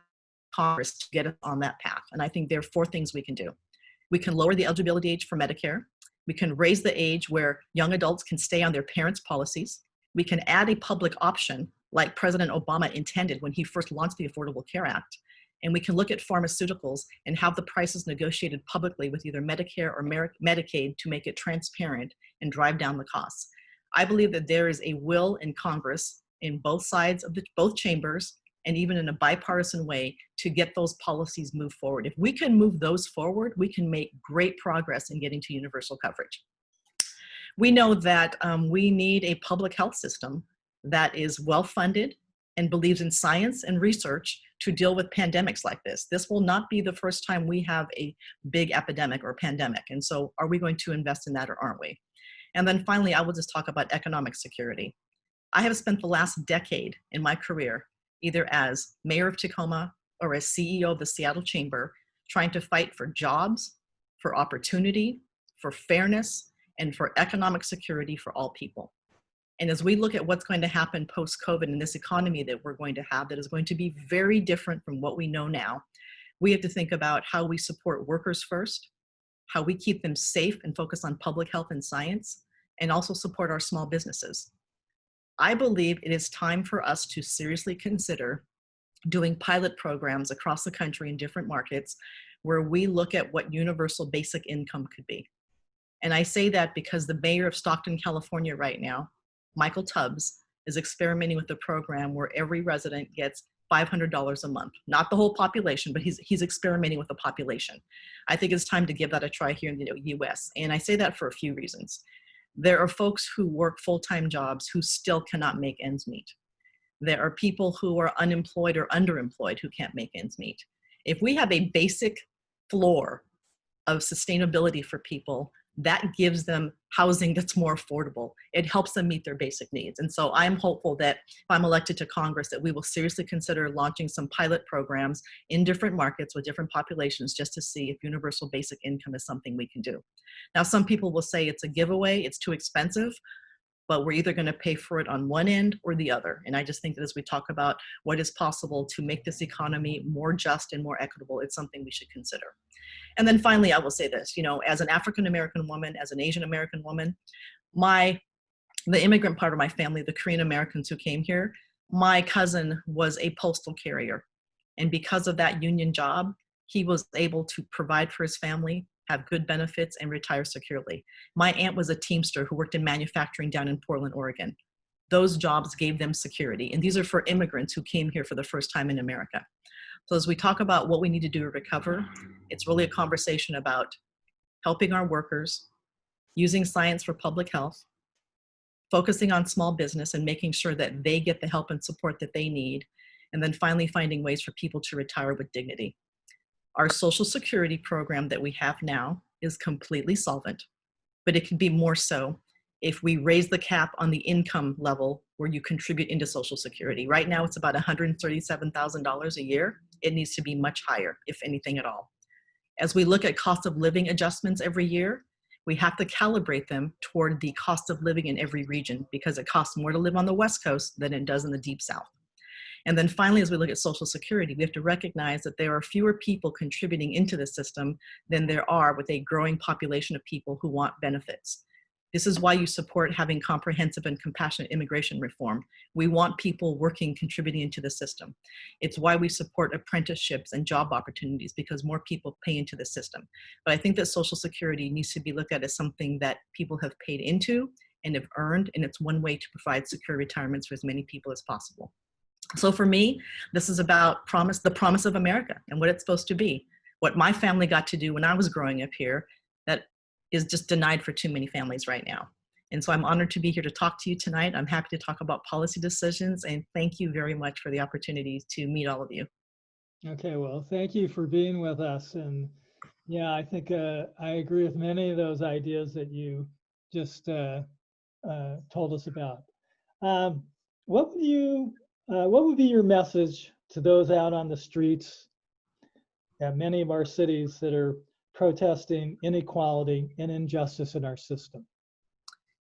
Congress to get us on that path. And I think there are 4 things we can do. We can lower the eligibility age for Medicare. We can raise the age where young adults can stay on their parents' policies. We can add a public option like President Obama intended when he first launched the Affordable Care Act. And we can look at pharmaceuticals and have the prices negotiated publicly with either Medicare or Medicaid to make it transparent and drive down the costs. I believe that there is a will in Congress in both sides of both chambers and even in a bipartisan way to get those policies moved forward. If we can move those forward, we can make great progress in getting to universal coverage. We know that we need a public health system that is well-funded and believes in science and research to deal with pandemics like this. This will not be the first time we have a big epidemic or pandemic. And so are we going to invest in that or aren't we? And then finally, I will just talk about economic security. I have spent the last decade in my career either as mayor of Tacoma or as CEO of the Seattle Chamber, trying to fight for jobs, for opportunity, for fairness, and for economic security for all people. And as we look at what's going to happen post-COVID in this economy that we're going to have that is going to be very different from what we know now, we have to think about how we support workers first, how we keep them safe and focus on public health and science, and also support our small businesses. I believe it is time for us to seriously consider doing pilot programs across the country in different markets where we look at what universal basic income could be. And I say that because the mayor of Stockton, California right now, Michael Tubbs, is experimenting with a program where every resident gets $500 a month. Not the whole population, but he's experimenting with the population. I think it's time to give that a try here in the US. And I say that for a few reasons. There are folks who work full-time jobs who still cannot make ends meet. There are people who are unemployed or underemployed who can't make ends meet. If we have a basic floor of sustainability for people, that gives them housing that's more affordable. It helps them meet their basic needs. And so I'm hopeful that if I'm elected to Congress, that we will seriously consider launching some pilot programs in different markets with different populations just to see if universal basic income is something we can do. Now, some people will say it's a giveaway, it's too expensive, but we're either going to pay for it on one end or the other. And I just think that as we talk about what is possible to make this economy more just and more equitable, it's something we should consider. And then finally, I will say this, as an African-American woman, as an Asian-American woman, the immigrant part of my family, the Korean Americans who came here, my cousin was a postal carrier. And because of that union job, he was able to provide for his family, have good benefits, and retire securely. My aunt was a Teamster who worked in manufacturing down in Portland, Oregon. Those jobs gave them security. And these are for immigrants who came here for the first time in America. So as we talk about what we need to do to recover, it's really a conversation about helping our workers, using science for public health, focusing on small business and making sure that they get the help and support that they need, and then finally finding ways for people to retire with dignity. Our Social Security program that we have now is completely solvent, but it can be more so if we raise the cap on the income level where you contribute into Social Security. Right now, it's about $137,000 a year. It needs to be much higher, if anything at all. As we look at cost of living adjustments every year, we have to calibrate them toward the cost of living in every region because it costs more to live on the West Coast than it does in the Deep South. And then finally, as we look at Social Security, we have to recognize that there are fewer people contributing into the system than there are with a growing population of people who want benefits. This is why you support having comprehensive and compassionate immigration reform. We want people working, contributing into the system. It's why we support apprenticeships and job opportunities because more people pay into the system. But I think that Social Security needs to be looked at as something that people have paid into and have earned, and it's one way to provide secure retirements for as many people as possible. So for me, this is about the promise of America and what it's supposed to be. What my family got to do when I was growing up here that is just denied for too many families right now. And so I'm honored to be here to talk to you tonight. I'm happy to talk about policy decisions, and thank you very much for the opportunity to meet all of you. Okay, well, thank you for being with us. And yeah, I think I agree with many of those ideas that you just told us about. What would be your message to those out on the streets at many of our cities that are protesting inequality and injustice in our system?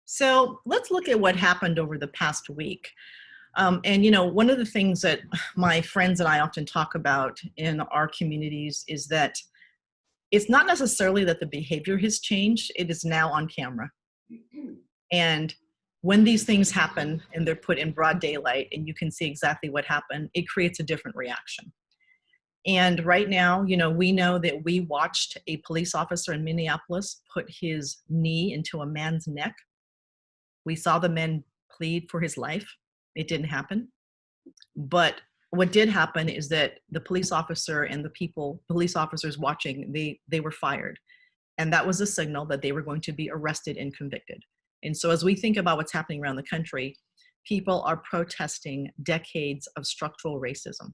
So let's look at what happened over the past week. And one of the things that my friends and I often talk about in our communities is that it's not necessarily that the behavior has changed, it is now on camera. And when these things happen and they're put in broad daylight and you can see exactly what happened, it creates a different reaction. And right now, we know that we watched a police officer in Minneapolis put his knee into a man's neck. We saw the man plead for his life. It didn't happen. But what did happen is that the police officer and the police officers watching, they were fired. And that was a signal that they were going to be arrested and convicted. And so as we think about what's happening around the country, people are protesting decades of structural racism.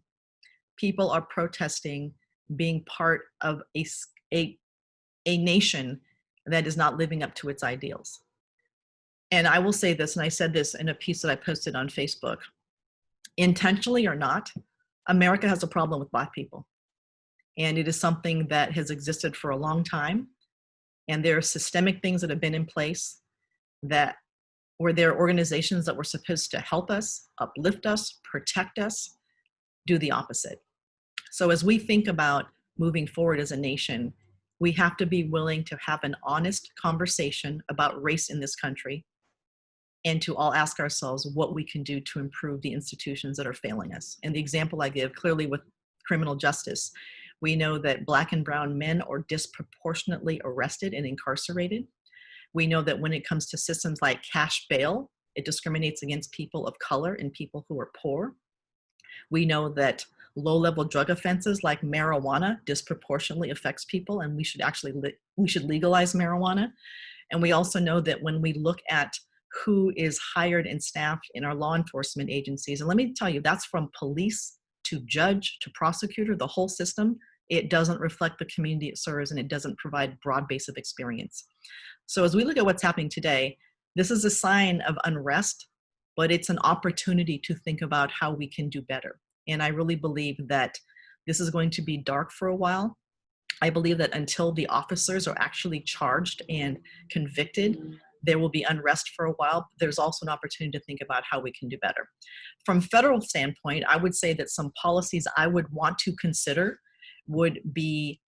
People are protesting being part of a nation that is not living up to its ideals. And I will say this, and I said this in a piece that I posted on Facebook, intentionally or not, America has a problem with Black people. And it is something that has existed for a long time. And there are systemic things that have been in place that where there are organizations that were supposed to help us, uplift us, protect us, do the opposite. So as we think about moving forward as a nation, we have to be willing to have an honest conversation about race in this country and to all ask ourselves what we can do to improve the institutions that are failing us. And the example I give clearly with criminal justice, we know that Black and brown men are disproportionately arrested and incarcerated. We know that when it comes to systems like cash bail, it discriminates against people of color and people who are poor. We know that low-level drug offenses like marijuana disproportionately affects people, and we should legalize marijuana. And we also know that when we look at who is hired and staffed in our law enforcement agencies, and let me tell you, that's from police to judge to prosecutor, the whole system, it doesn't reflect the community it serves, and it doesn't provide broad base of experience. So as we look at what's happening today, this is a sign of unrest, but it's an opportunity to think about how we can do better. And I really believe that this is going to be dark for a while. I believe that until the officers are actually charged and convicted, there will be unrest for a while. There's also an opportunity to think about how we can do better. From federal standpoint, I would say that some policies I would want to consider would be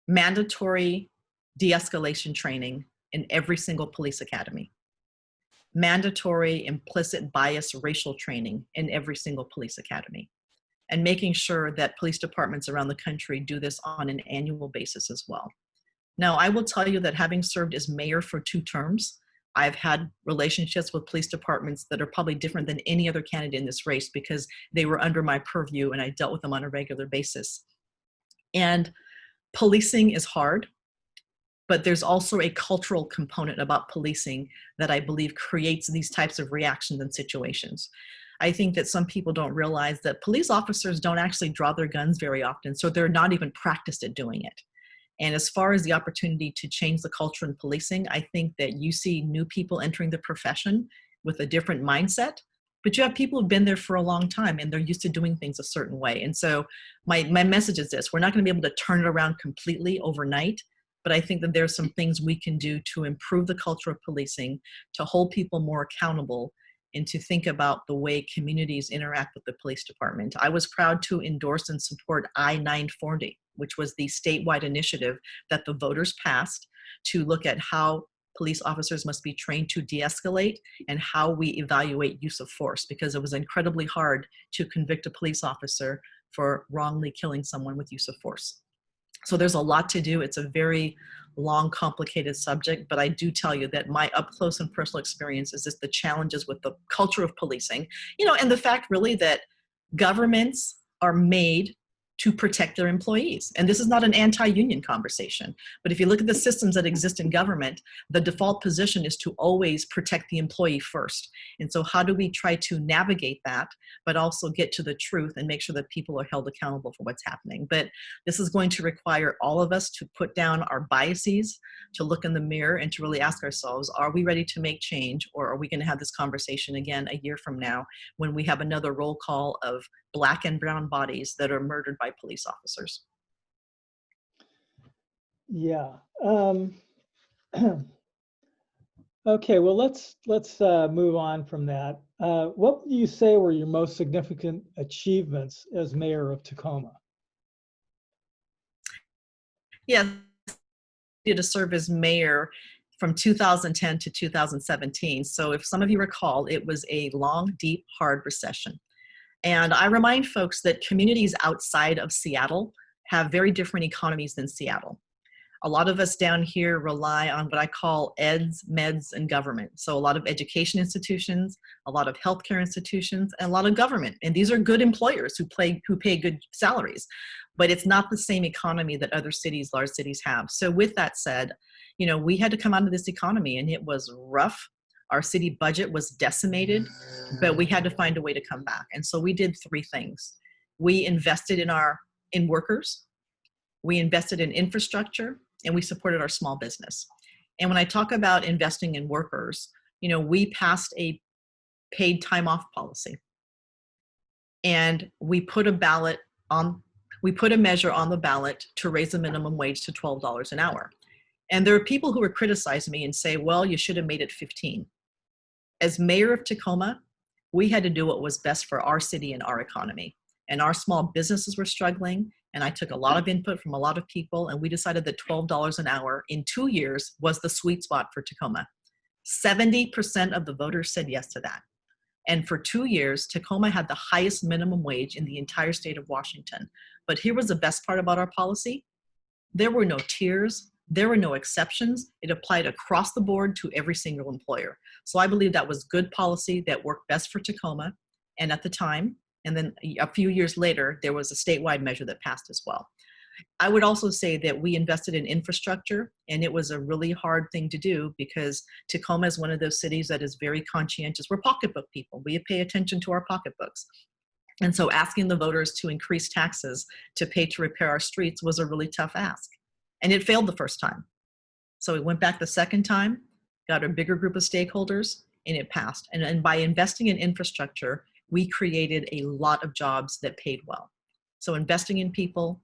mandatory de-escalation training in every single police academy, mandatory implicit bias racial training in every single police academy, and making sure that police departments around the country do this on an annual basis as well. Now, I will tell you that having served as mayor for 2 terms, I've had relationships with police departments that are probably different than any other candidate in this race because they were under my purview and I dealt with them on a regular basis. And policing is hard, but there's also a cultural component about policing that I believe creates these types of reactions and situations. I think that some people don't realize that police officers don't actually draw their guns very often, so they're not even practiced at doing it. And as far as the opportunity to change the culture in policing, I think that you see new people entering the profession with a different mindset, but you have people who've been there for a long time and they're used to doing things a certain way. And so my message is this: we're not going to be able to turn it around completely overnight, but I think that there's some things we can do to improve the culture of policing, to hold people more accountable, and to think about the way communities interact with the police department. I was proud to endorse and support I-940, which was the statewide initiative that the voters passed to look at how police officers must be trained to de-escalate and how we evaluate use of force, because it was incredibly hard to convict a police officer for wrongly killing someone with use of force. So there's a lot to do. It's a very long, complicated subject, but I do tell you that my up close and personal experience is just the challenges with the culture of policing, and the fact really that governments are made to protect their employees. And this is not an anti-union conversation, but if you look at the systems that exist in government, the default position is to always protect the employee first. And so how do we try to navigate that, but also get to the truth and make sure that people are held accountable for what's happening? But this is going to require all of us to put down our biases, to look in the mirror and to really ask ourselves, are we ready to make change, or are we going to have this conversation again a year from now when we have another roll call of Black and brown bodies that are murdered by police officers? Yeah. Okay, well, let's move on from that. What would you say were your most significant achievements as mayor of Tacoma? Yeah, to serve as mayor from 2010 to 2017. So if some of you recall, it was a long, deep, hard recession. And I remind folks that communities outside of Seattle have very different economies than Seattle. A lot of us down here rely on what I call eds, meds, and government. So a lot of education institutions, a lot of healthcare institutions, and a lot of government. And these are good employers who pay good salaries. But it's not the same economy that other cities, large cities have. So with that said, we had to come out of this economy and it was rough. Our city budget was decimated, but we had to find a way to come back. And so we did 3 things. We invested in workers, we invested in infrastructure, and we supported our small business. And when I talk about investing in workers, we passed a paid time off policy. And we put a measure on the ballot to raise the minimum wage to $12 an hour. And there are people who would criticize me and say, well, you should have made it 15. As mayor of Tacoma, we had to do what was best for our city and our economy. And our small businesses were struggling. And I took a lot of input from a lot of people. And we decided that $12 an hour in 2 years was the sweet spot for Tacoma. 70% of the voters said yes to that. And for 2 years, Tacoma had the highest minimum wage in the entire state of Washington. But here was the best part about our policy. There were no tiers. There were no exceptions. It applied across the board to every single employer. So I believe that was good policy that worked best for Tacoma. And at the time, and then a few years later, there was a statewide measure that passed as well. I would also say that we invested in infrastructure, and it was a really hard thing to do because Tacoma is one of those cities that is very conscientious. We're pocketbook people. We pay attention to our pocketbooks. And so asking the voters to increase taxes to pay to repair our streets was a really tough ask. And it failed the first time. So we went back the second time, got a bigger group of stakeholders, and it passed. And by investing in infrastructure, we created a lot of jobs that paid well. So investing in people,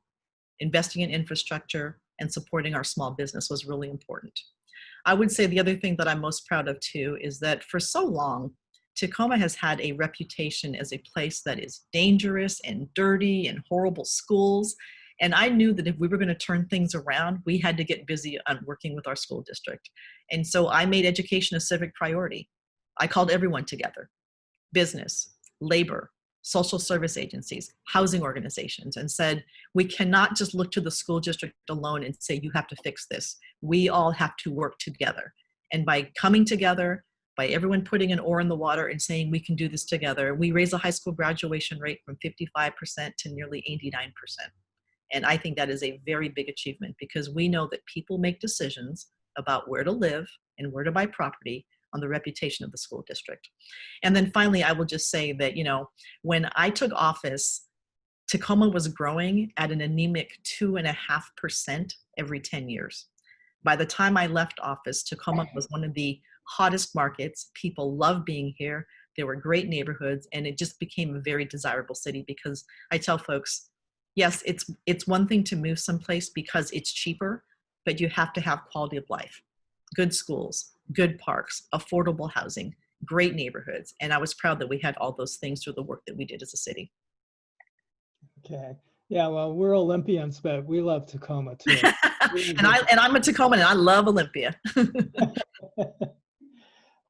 investing in infrastructure, and supporting our small business was really important. I would say the other thing that I'm most proud of too is that for so long, Tacoma has had a reputation as a place that is dangerous and dirty and horrible schools. And I knew that if we were going to turn things around, we had to get busy on working with our school district. And so I made education a civic priority. I called everyone together, business, labor, social service agencies, housing organizations, and said, we cannot just look to the school district alone and say, you have to fix this. We all have to work together. And by coming together, by everyone putting an oar in the water and saying, we can do this together, we raised the high school graduation rate from 55% to nearly 89%. And I think that is a very big achievement because we know that people make decisions about where to live and where to buy property on the reputation of the school district. And then finally, I will just say that, when I took office, Tacoma was growing at an anemic 2.5% every 10 years. By the time I left office, Tacoma was one of the hottest markets. People loved being here. There were great neighborhoods, and it just became a very desirable city because I tell folks, yes, it's one thing to move someplace because it's cheaper, but you have to have quality of life, good schools, good parks, affordable housing, great neighborhoods. And I was proud that we had all those things through the work that we did as a city. Okay. Yeah, well, we're Olympians, but we love Tacoma too. and I'm a Tacoman and I love Olympia.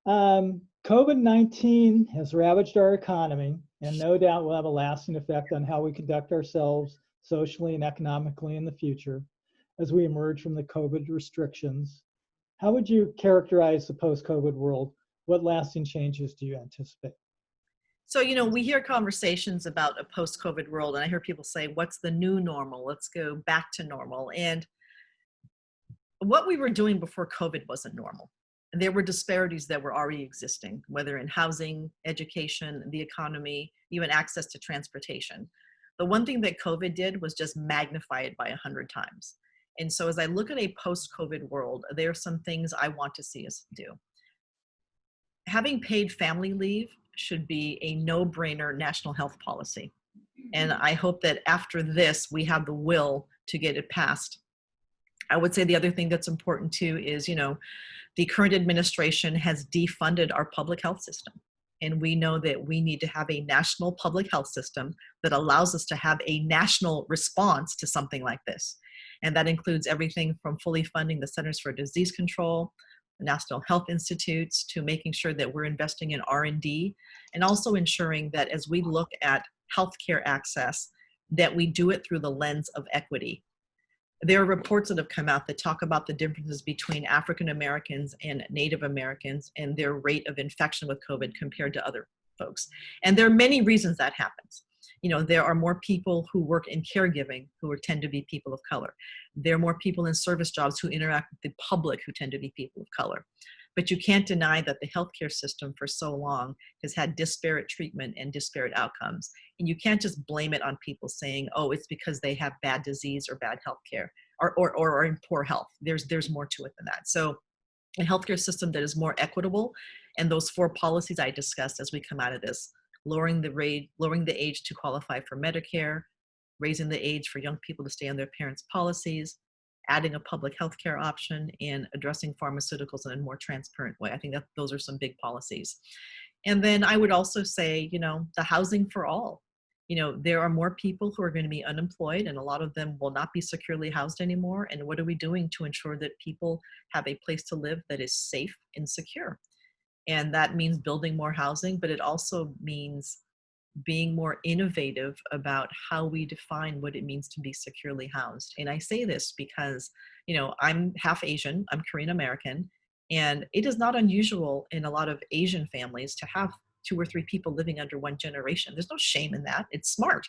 COVID-19 has ravaged our economy and no doubt will have a lasting effect on how we conduct ourselves socially and economically in the future as we emerge from the COVID restrictions. How would you characterize the post-COVID world? What lasting changes do you anticipate? So, we hear conversations about a post-COVID world, and I hear people say, what's the new normal? Let's go back to normal. And what we were doing before COVID wasn't normal. And there were disparities that were already existing, whether in housing, education, the economy, even access to transportation. The one thing that COVID did was just magnify it by 100 times. And so as I look at a post-COVID world, there are some things I want to see us do. Having paid family leave should be a no-brainer national health policy. And I hope that after this, we have the will to get it passed. I would say the other thing that's important too is, the current administration has defunded our public health system. And we know that we need to have a national public health system that allows us to have a national response to something like this. And that includes everything from fully funding the Centers for Disease Control, the National Health Institutes, to making sure that we're investing in R&D, and also ensuring that as we look at healthcare access, that we do it through the lens of equity. There are reports that have come out that talk about the differences between African Americans and Native Americans and their rate of infection with COVID compared to other folks. And there are many reasons that happens. There are more people who work in caregiving who tend to be people of color. There are more people in service jobs who interact with the public who tend to be people of color. But you can't deny that the healthcare system for so long has had disparate treatment and disparate outcomes. And you can't just blame it on people saying, oh, it's because they have bad disease or bad healthcare or in poor health. There's more to it than that. So a healthcare system that is more equitable, and those 4 policies I discussed as we come out of this, lowering the age to qualify for Medicare, raising the age for young people to stay on their parents' policies, adding a public health care option, and addressing pharmaceuticals in a more transparent way. I think that those are some big policies. And then I would also say, the housing for all. There are more people who are going to be unemployed, and a lot of them will not be securely housed anymore. And what are we doing to ensure that people have a place to live that is safe and secure? And that means building more housing, but it also means being more innovative about how we define what it means to be securely housed. And I say this because, I'm half Asian, I'm Korean American, and it is not unusual in a lot of Asian families to have 2 or 3 people living under one generation. There's no shame in that. It's smart.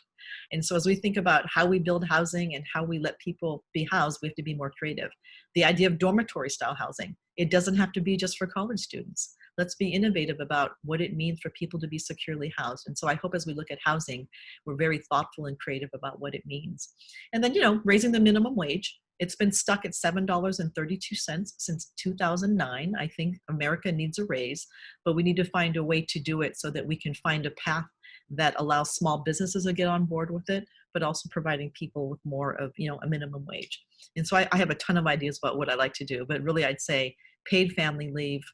And so as we think about how we build housing and how we let people be housed, we have to be more creative. The idea of dormitory style housing, it doesn't have to be just for college students. Let's be innovative about what it means for people to be securely housed. And so I hope as we look at housing, we're very thoughtful and creative about what it means. And then, raising the minimum wage. It's been stuck at $7.32 since 2009. I think America needs a raise, but we need to find a way to do it so that we can find a path that allows small businesses to get on board with it, but also providing people with more of, a minimum wage. And so I have a ton of ideas about what I like to do, but really I'd say paid family leave,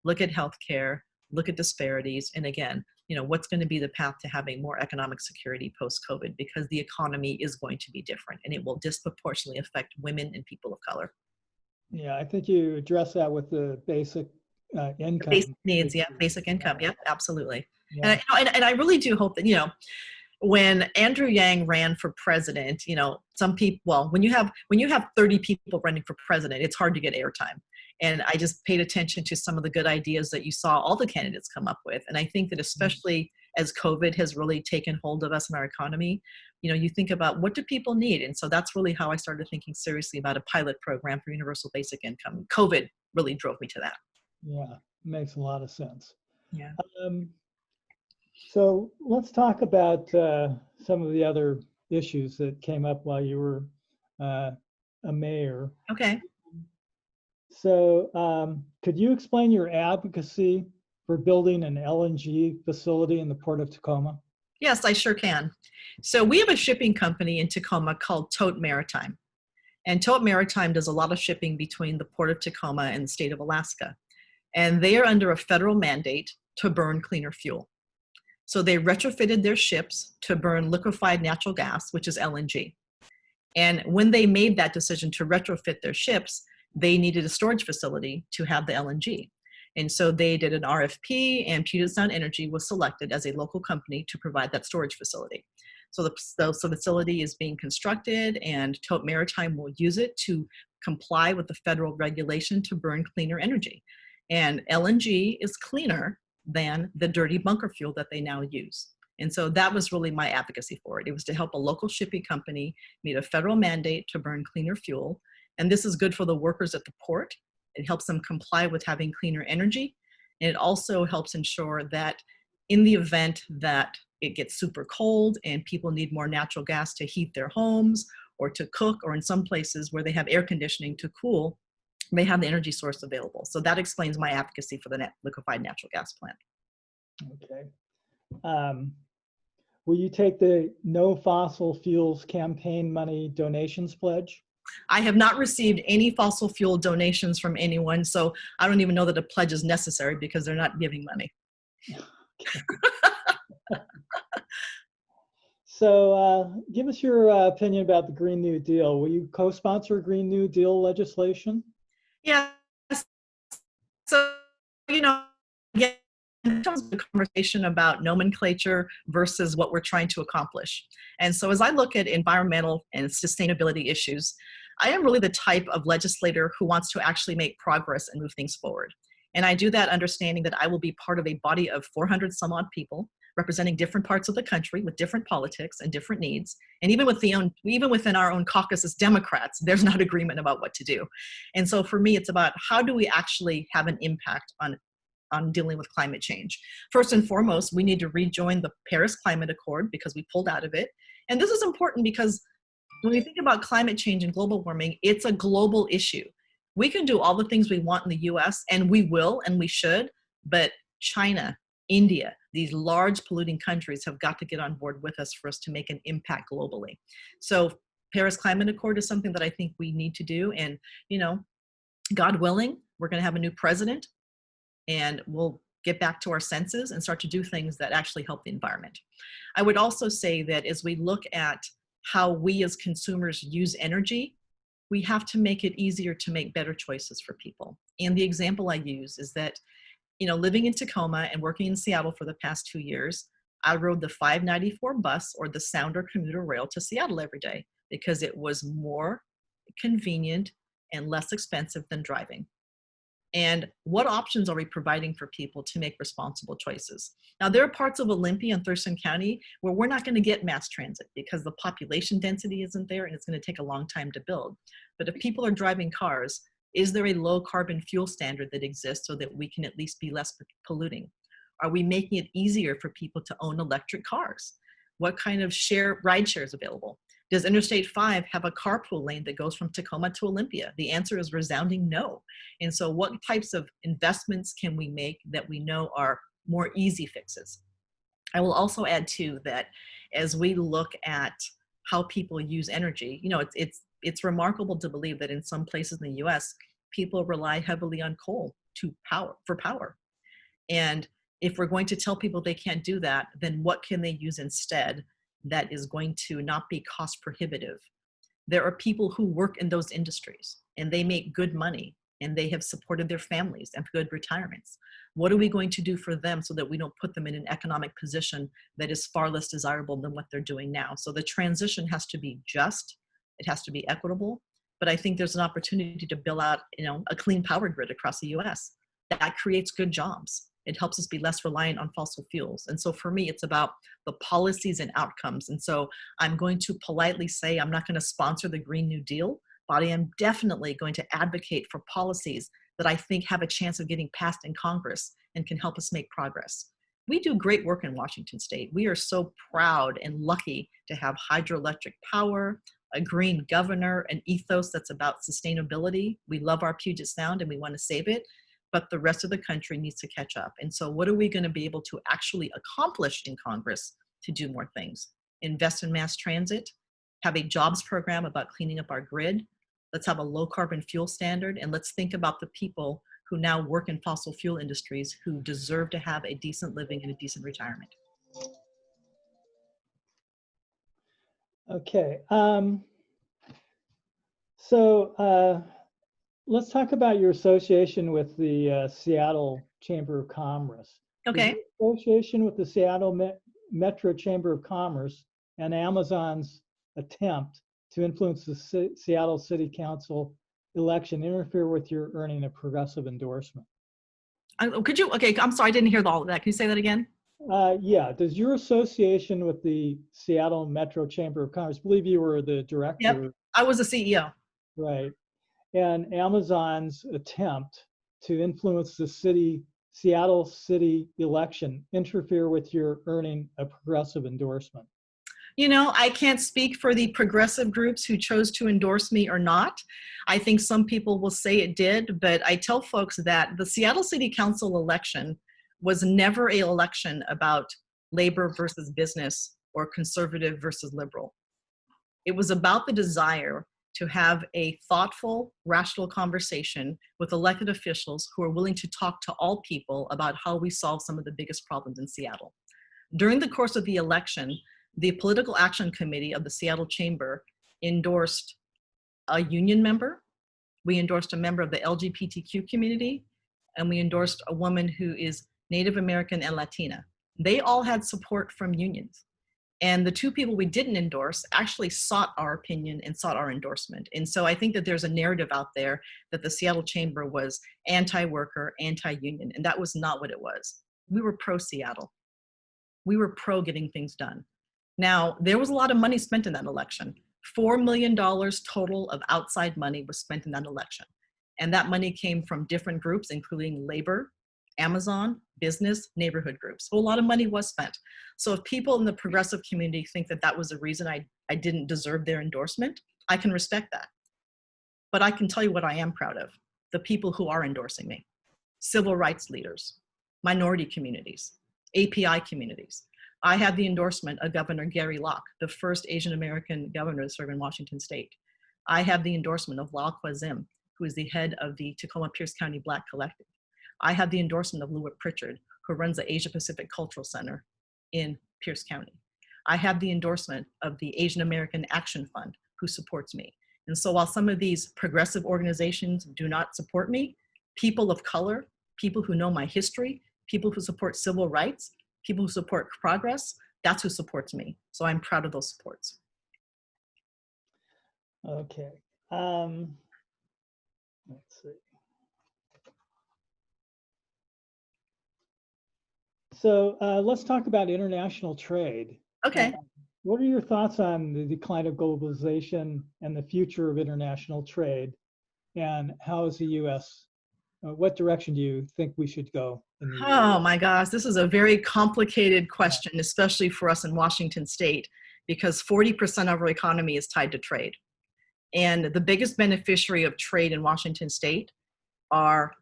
look at healthcare, look at disparities, and again, what's going to be the path to having more economic security post-COVID, because the economy is going to be different and it will disproportionately affect women and people of color. Yeah, I think you address that with the basic income. Basic needs, yeah, basic income, yeah, absolutely. Yeah. And I really do hope that, when Andrew Yang ran for president, some people, well, when you have 30 people running for president, it's hard to get airtime. And I just paid attention to some of the good ideas that you saw all the candidates come up with. And I think that especially as COVID has really taken hold of us in our economy, you think about what do people need? And so that's really how I started thinking seriously about a pilot program for universal basic income. COVID really drove me to that. Yeah, makes a lot of sense. Yeah. So let's talk about some of the other issues that came up while you were a mayor. Okay. So could you explain your advocacy for building an LNG facility in the Port of Tacoma? Yes, I sure can. So we have a shipping company in Tacoma called Tote Maritime. And Tote Maritime does a lot of shipping between the Port of Tacoma and the state of Alaska. And they are under a federal mandate to burn cleaner fuel. So they retrofitted their ships to burn liquefied natural gas, which is LNG. And when they made that decision to retrofit their ships, they needed a storage facility to have the LNG. And so they did an RFP, and Puget Sound Energy was selected as a local company to provide that storage facility. So the facility is being constructed, and Tote Maritime will use it to comply with the federal regulation to burn cleaner energy. And LNG is cleaner than the dirty bunker fuel that they now use. And so that was really my advocacy for it. It was to help a local shipping company meet a federal mandate to burn cleaner fuel. And this is good for the workers at the port. It helps them comply with having cleaner energy. And it also helps ensure that in the event that it gets super cold and people need more natural gas to heat their homes or to cook, or in some places where they have air conditioning to cool, they have the energy source available. So that explains my advocacy for the liquefied natural gas plant. Okay. Will you take the No Fossil Fuels campaign money donations pledge? I have not received any fossil fuel donations from anyone, so I don't even know that a pledge is necessary because they're not giving money. So give us your opinion about the Green New Deal. Will you co-sponsor Green New Deal legislation? Yes. So, again, a conversation about nomenclature versus what we're trying to accomplish. And so as I look at environmental and sustainability issues, I am really the type of legislator who wants to actually make progress and move things forward. And I do that understanding that I will be part of a body of 400 some odd people representing different parts of the country with different politics and different needs. And even within our own caucus as Democrats, there's not agreement about what to do. And so for me, it's about how do we actually have an impact on dealing with climate change. First and foremost, we need to rejoin the Paris Climate Accord because we pulled out of it. And this is important because when we think about climate change and global warming, it's a global issue. We can do all the things we want in the US, and we will and we should, but China, India, these large polluting countries have got to get on board with us for us to make an impact globally. So Paris Climate Accord is something that I think we need to do. And, you know, God willing, we're going to have a new president and we'll get back to our senses and start to do things that actually help the environment. I would also say that as we look at how we as consumers use energy, we have to make it easier to make better choices for people. And the example I use is that, you know, living in Tacoma and working in Seattle for the past 2 years, I rode the 594 bus or the Sounder commuter rail to Seattle every day because it was more convenient and less expensive than driving. And what options are we providing for people to make responsible choices? Now, there are parts of Olympia and Thurston County where we're not going to get mass transit because the population density isn't there and it's going to take a long time to build. But if people are driving cars, is there a low carbon fuel standard that exists so that we can at least be less polluting? Are we making it easier for people to own electric cars? What kind of ride share is available? Does Interstate 5 have a carpool lane that goes from Tacoma to Olympia? The answer is resounding no. And so what types of investments can we make that we know are more easy fixes? I will also add too that as we look at how people use energy, you know, it's remarkable to believe that in some places in the US, people rely heavily on coal for power. And if we're going to tell people they can't do that, then what can they use instead that is going to not be cost prohibitive? There are people who work in those industries and they make good money and they have supported their families and good retirements. What are we going to do for them so that we don't put them in an economic position that is far less desirable than what they're doing now? So the transition has to be just, it has to be equitable, but I think there's an opportunity to build out, you know, a clean power grid across the US that creates good jobs. It helps us be less reliant on fossil fuels. And so for me, it's about the policies and outcomes. And so I'm going to politely say I'm not going to sponsor the Green New Deal, but I am definitely going to advocate for policies that I think have a chance of getting passed in Congress and can help us make progress. We do great work in Washington State. We are so proud and lucky to have hydroelectric power, a green governor, an ethos that's about sustainability. We love our Puget Sound and we want to save it, but the rest of the country needs to catch up. And so what are we going to be able to actually accomplish in Congress to do more things? Invest in mass transit, have a jobs program about cleaning up our grid. Let's have a low carbon fuel standard, and let's think about the people who now work in fossil fuel industries who deserve to have a decent living and a decent retirement. Okay. Let's talk about your association with the Seattle Chamber of Commerce. Okay. Is your association with the Seattle Metro Chamber of Commerce and Amazon's attempt to influence the Seattle City Council election interfere with your earning a progressive endorsement? Could you, okay, I'm sorry, I didn't hear all of that. Can you say that again? Yeah, does your association with the Seattle Metro Chamber of Commerce, I believe you were the director. Yep, I was the CEO. Right. And Amazon's attempt to influence the Seattle city election interfere with your earning a progressive endorsement? You know, I can't speak for the progressive groups who chose to endorse me or not. I think some people will say it did, but I tell folks that the Seattle City Council election was never an election about labor versus business or conservative versus liberal. It was about the desire to have a thoughtful, rational conversation with elected officials who are willing to talk to all people about how we solve some of the biggest problems in Seattle. During the course of the election, the Political Action Committee of the Seattle Chamber endorsed a union member, we endorsed a member of the LGBTQ community, and we endorsed a woman who is Native American and Latina. They all had support from unions. And the two people we didn't endorse actually sought our opinion and sought our endorsement. And so I think that there's a narrative out there that the Seattle Chamber was anti-worker, anti-union, and that was not what it was. We were pro-Seattle. We were pro getting things done. Now, there was a lot of money spent in that election. $4 million total of outside money was spent in that election. And that money came from different groups, including labor, Amazon, business, neighborhood groups. So a lot of money was spent. So if people in the progressive community think that that was the reason I didn't deserve their endorsement, I can respect that. But I can tell you what I am proud of, the people who are endorsing me. Civil rights leaders, minority communities, API communities, I have the endorsement of Governor Gary Locke, the first Asian American governor to serve in Washington State. I have the endorsement of Lal Kwazim, who is the head of the Tacoma Pierce County Black Collective. I have the endorsement of Lewitt Pritchard, who runs the Asia Pacific Cultural Center in Pierce County. I have the endorsement of the Asian American Action Fund, who supports me. And so while some of these progressive organizations do not support me, people of color, people who know my history, people who support civil rights, people who support progress, that's who supports me. So I'm proud of those supports. Okay. Let's see. So let's talk about international trade. Okay. What are your thoughts on the decline of globalization and the future of international trade? And how is the U.S., what direction do you think we should go in the Oh my gosh, this is a very complicated question, especially for us in Washington State, because 40% of our economy is tied to trade. And the biggest beneficiary of trade in Washington State are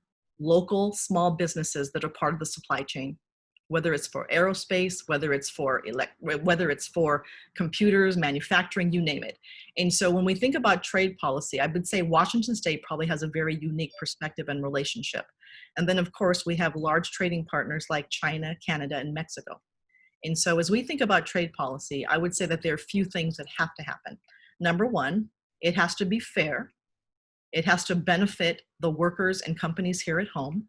local small businesses that are part of the supply chain, whether it's for aerospace, whether it's for computers, manufacturing, you name it. And so when we think about trade policy, I would say Washington State probably has a very unique perspective and relationship. And then of course we have large trading partners like China, Canada, and Mexico. And so as we think about trade policy, I would say that there are a few things that have to happen. Number one, it has to be fair. It has to benefit the workers and companies here at home.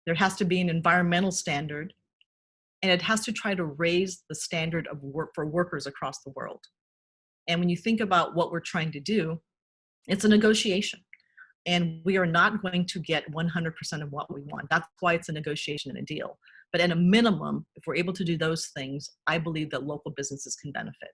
There has to be an environmental standard, and it has to try to raise the standard of work for workers across the world. And when you think about what we're trying to do, it's a negotiation. And we are not going to get 100% of what we want. That's why it's a negotiation and a deal. But at a minimum, if we're able to do those things, I believe that local businesses can benefit.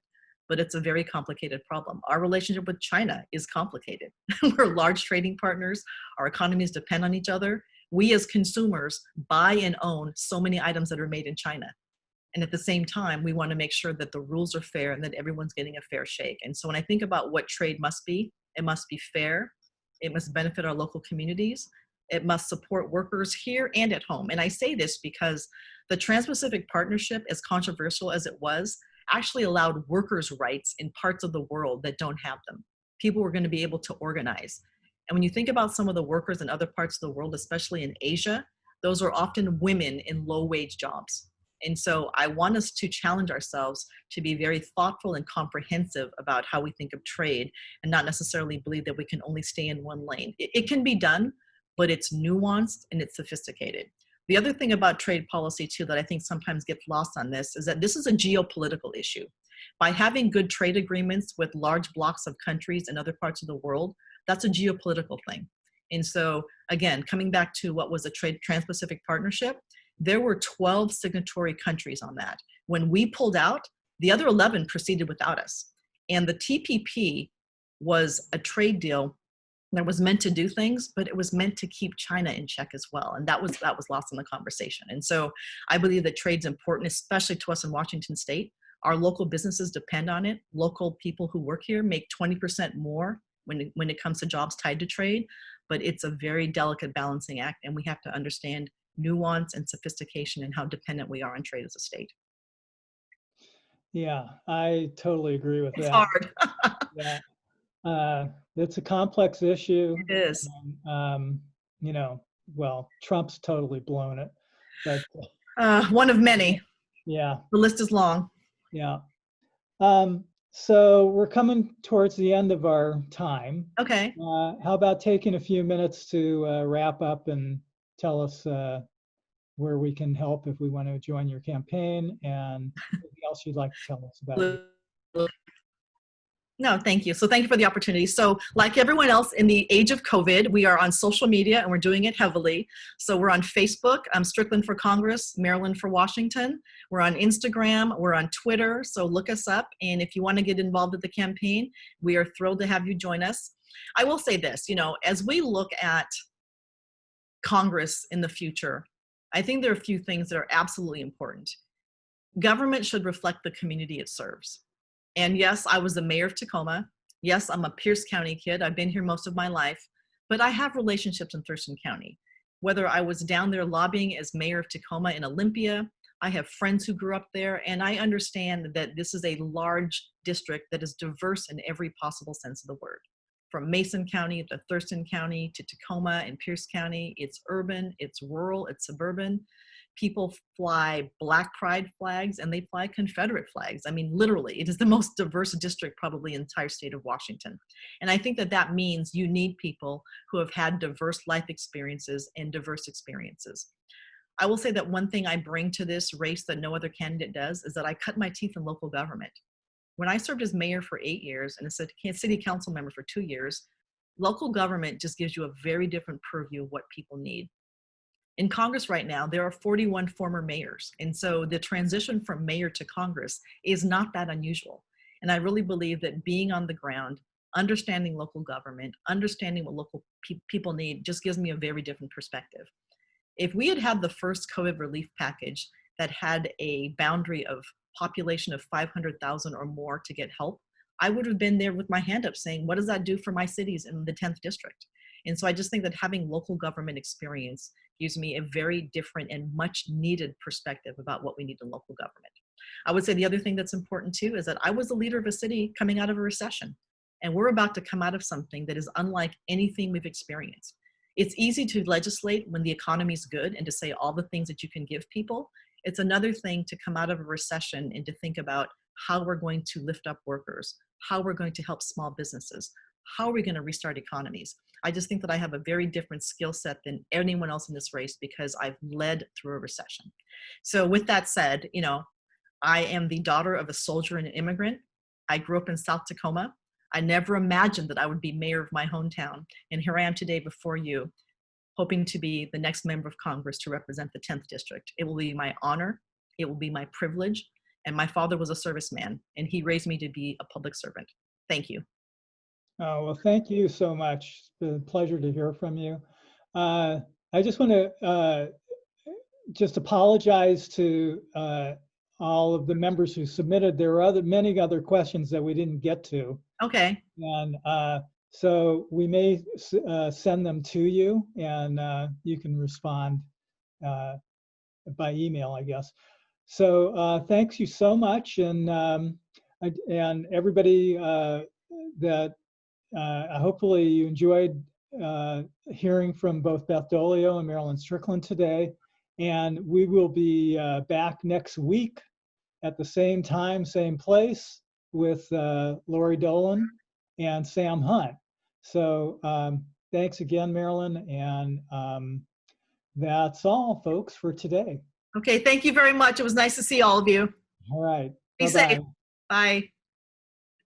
But it's a very complicated problem. Our relationship with China is complicated. We're large trading partners. Our economies depend on each other. We as consumers buy and own so many items that are made in China. And at the same time, we want to make sure that the rules are fair and that everyone's getting a fair shake. And so when I think about what trade must be, it must be fair. It must benefit our local communities. It must support workers here and at home. And I say this because the Trans-Pacific Partnership, as controversial as it was, actually allowed workers' rights in parts of the world that don't have them. People were going to be able to organize. And when you think about some of the workers in other parts of the world, especially in Asia, those are often women in low-wage jobs. And so I want us to challenge ourselves to be very thoughtful and comprehensive about how we think of trade and not necessarily believe that we can only stay in one lane. It can be done, but it's nuanced and it's sophisticated. The other thing about trade policy too that I think sometimes gets lost on this is that this is a geopolitical issue. By having good trade agreements with large blocks of countries in other parts of the world, that's a geopolitical thing. And so again, coming back to what was a Trans-Pacific Partnership, there were 12 signatory countries on that. When we pulled out, the other 11 proceeded without us. And the TPP was a trade deal that was meant to do things, but it was meant to keep China in check as well. And that was lost in the conversation. And so I believe that trade's important, especially to us in Washington State. Our local businesses depend on it. Local people who work here make 20% more when it comes to jobs tied to trade, but it's a very delicate balancing act. And we have to understand nuance and sophistication and how dependent we are on trade as a state. Yeah, I totally agree with It's that. hard. Yeah. It's a complex issue. It is. You know, well, Trump's totally blown it, but One of many. yeah, The list is long. yeah. So we're coming towards the end of our time. Okay. How about taking a few minutes to wrap up and tell us where we can help if we want to join your campaign and anything else you'd like to tell us about you. No, thank you. So thank you for the opportunity. So like everyone else in the age of COVID, we are on social media and we're doing it heavily. So we're on Facebook, Strickland for Congress, Marilyn for Washington. We're on Instagram, we're on Twitter. So look us up. And if you want to get involved with the campaign, we are thrilled to have you join us. I will say this, you know, as we look at Congress in the future, I think there are a few things that are absolutely important. Government should reflect the community it serves. And yes, I was the mayor of Tacoma. Yes, I'm a Pierce County kid. I've been here most of my life, but I have relationships in Thurston County. Whether I was down there lobbying as mayor of Tacoma in Olympia, I have friends who grew up there, and I understand that this is a large district that is diverse in every possible sense of the word. From Mason County to Thurston County to Tacoma and Pierce County, it's urban, it's rural, it's suburban. People fly Black Pride flags and they fly Confederate flags. I mean, literally, it is the most diverse district probably in the entire state of Washington. And I think that that means you need people who have had diverse life experiences and diverse experiences. I will say that one thing I bring to this race that no other candidate does is that I cut my teeth in local government. When I served as mayor for 8 years and a city council member for 2 years, local government just gives you a very different purview of what people need. In Congress right now, there are 41 former mayors. And so the transition from mayor to Congress is not that unusual. And I really believe that being on the ground, understanding local government, understanding what local people need just gives me a very different perspective. If we had had the first COVID relief package that had a boundary of population of 500,000 or more to get help, I would have been there with my hand up saying, what does that do for my cities in the 10th district? And so I just think that having local government experience gives me a very different and much needed perspective about what we need in local government. I would say the other thing that's important too is that I was the leader of a city coming out of a recession, and we're about to come out of something that is unlike anything we've experienced. It's easy to legislate when the economy is good and to say all the things that you can give people. It's another thing to come out of a recession and to think about how we're going to lift up workers, how we're going to help small businesses, how are we going to restart economies. I just think that I have a very different skill set than anyone else in this race because I've led through a recession. So with that said, you know, I am the daughter of a soldier and an immigrant. I grew up in South Tacoma. I never imagined that I would be mayor of my hometown. And here I am today before you, hoping to be the next member of Congress to represent the 10th district. It will be my honor. It will be my privilege. And my father was a serviceman, and he raised me to be a public servant. Thank you. Oh, well, thank you so much. It's been a pleasure to hear from you. I just want to just apologize to all of the members who submitted. There are many other questions that we didn't get to. Okay. And so we may send them to you, and you can respond by email, I guess. So thanks you so much, and everybody that hopefully you enjoyed hearing from both Beth Doglio and Marilyn Strickland today. And we will be back next week at the same time, same place with Lori Dolan and Sam Hunt. So thanks again, Marilyn. And that's all, folks, for today. Okay, thank you very much. It was nice to see all of you. All right. Be Bye-bye. safe. Bye.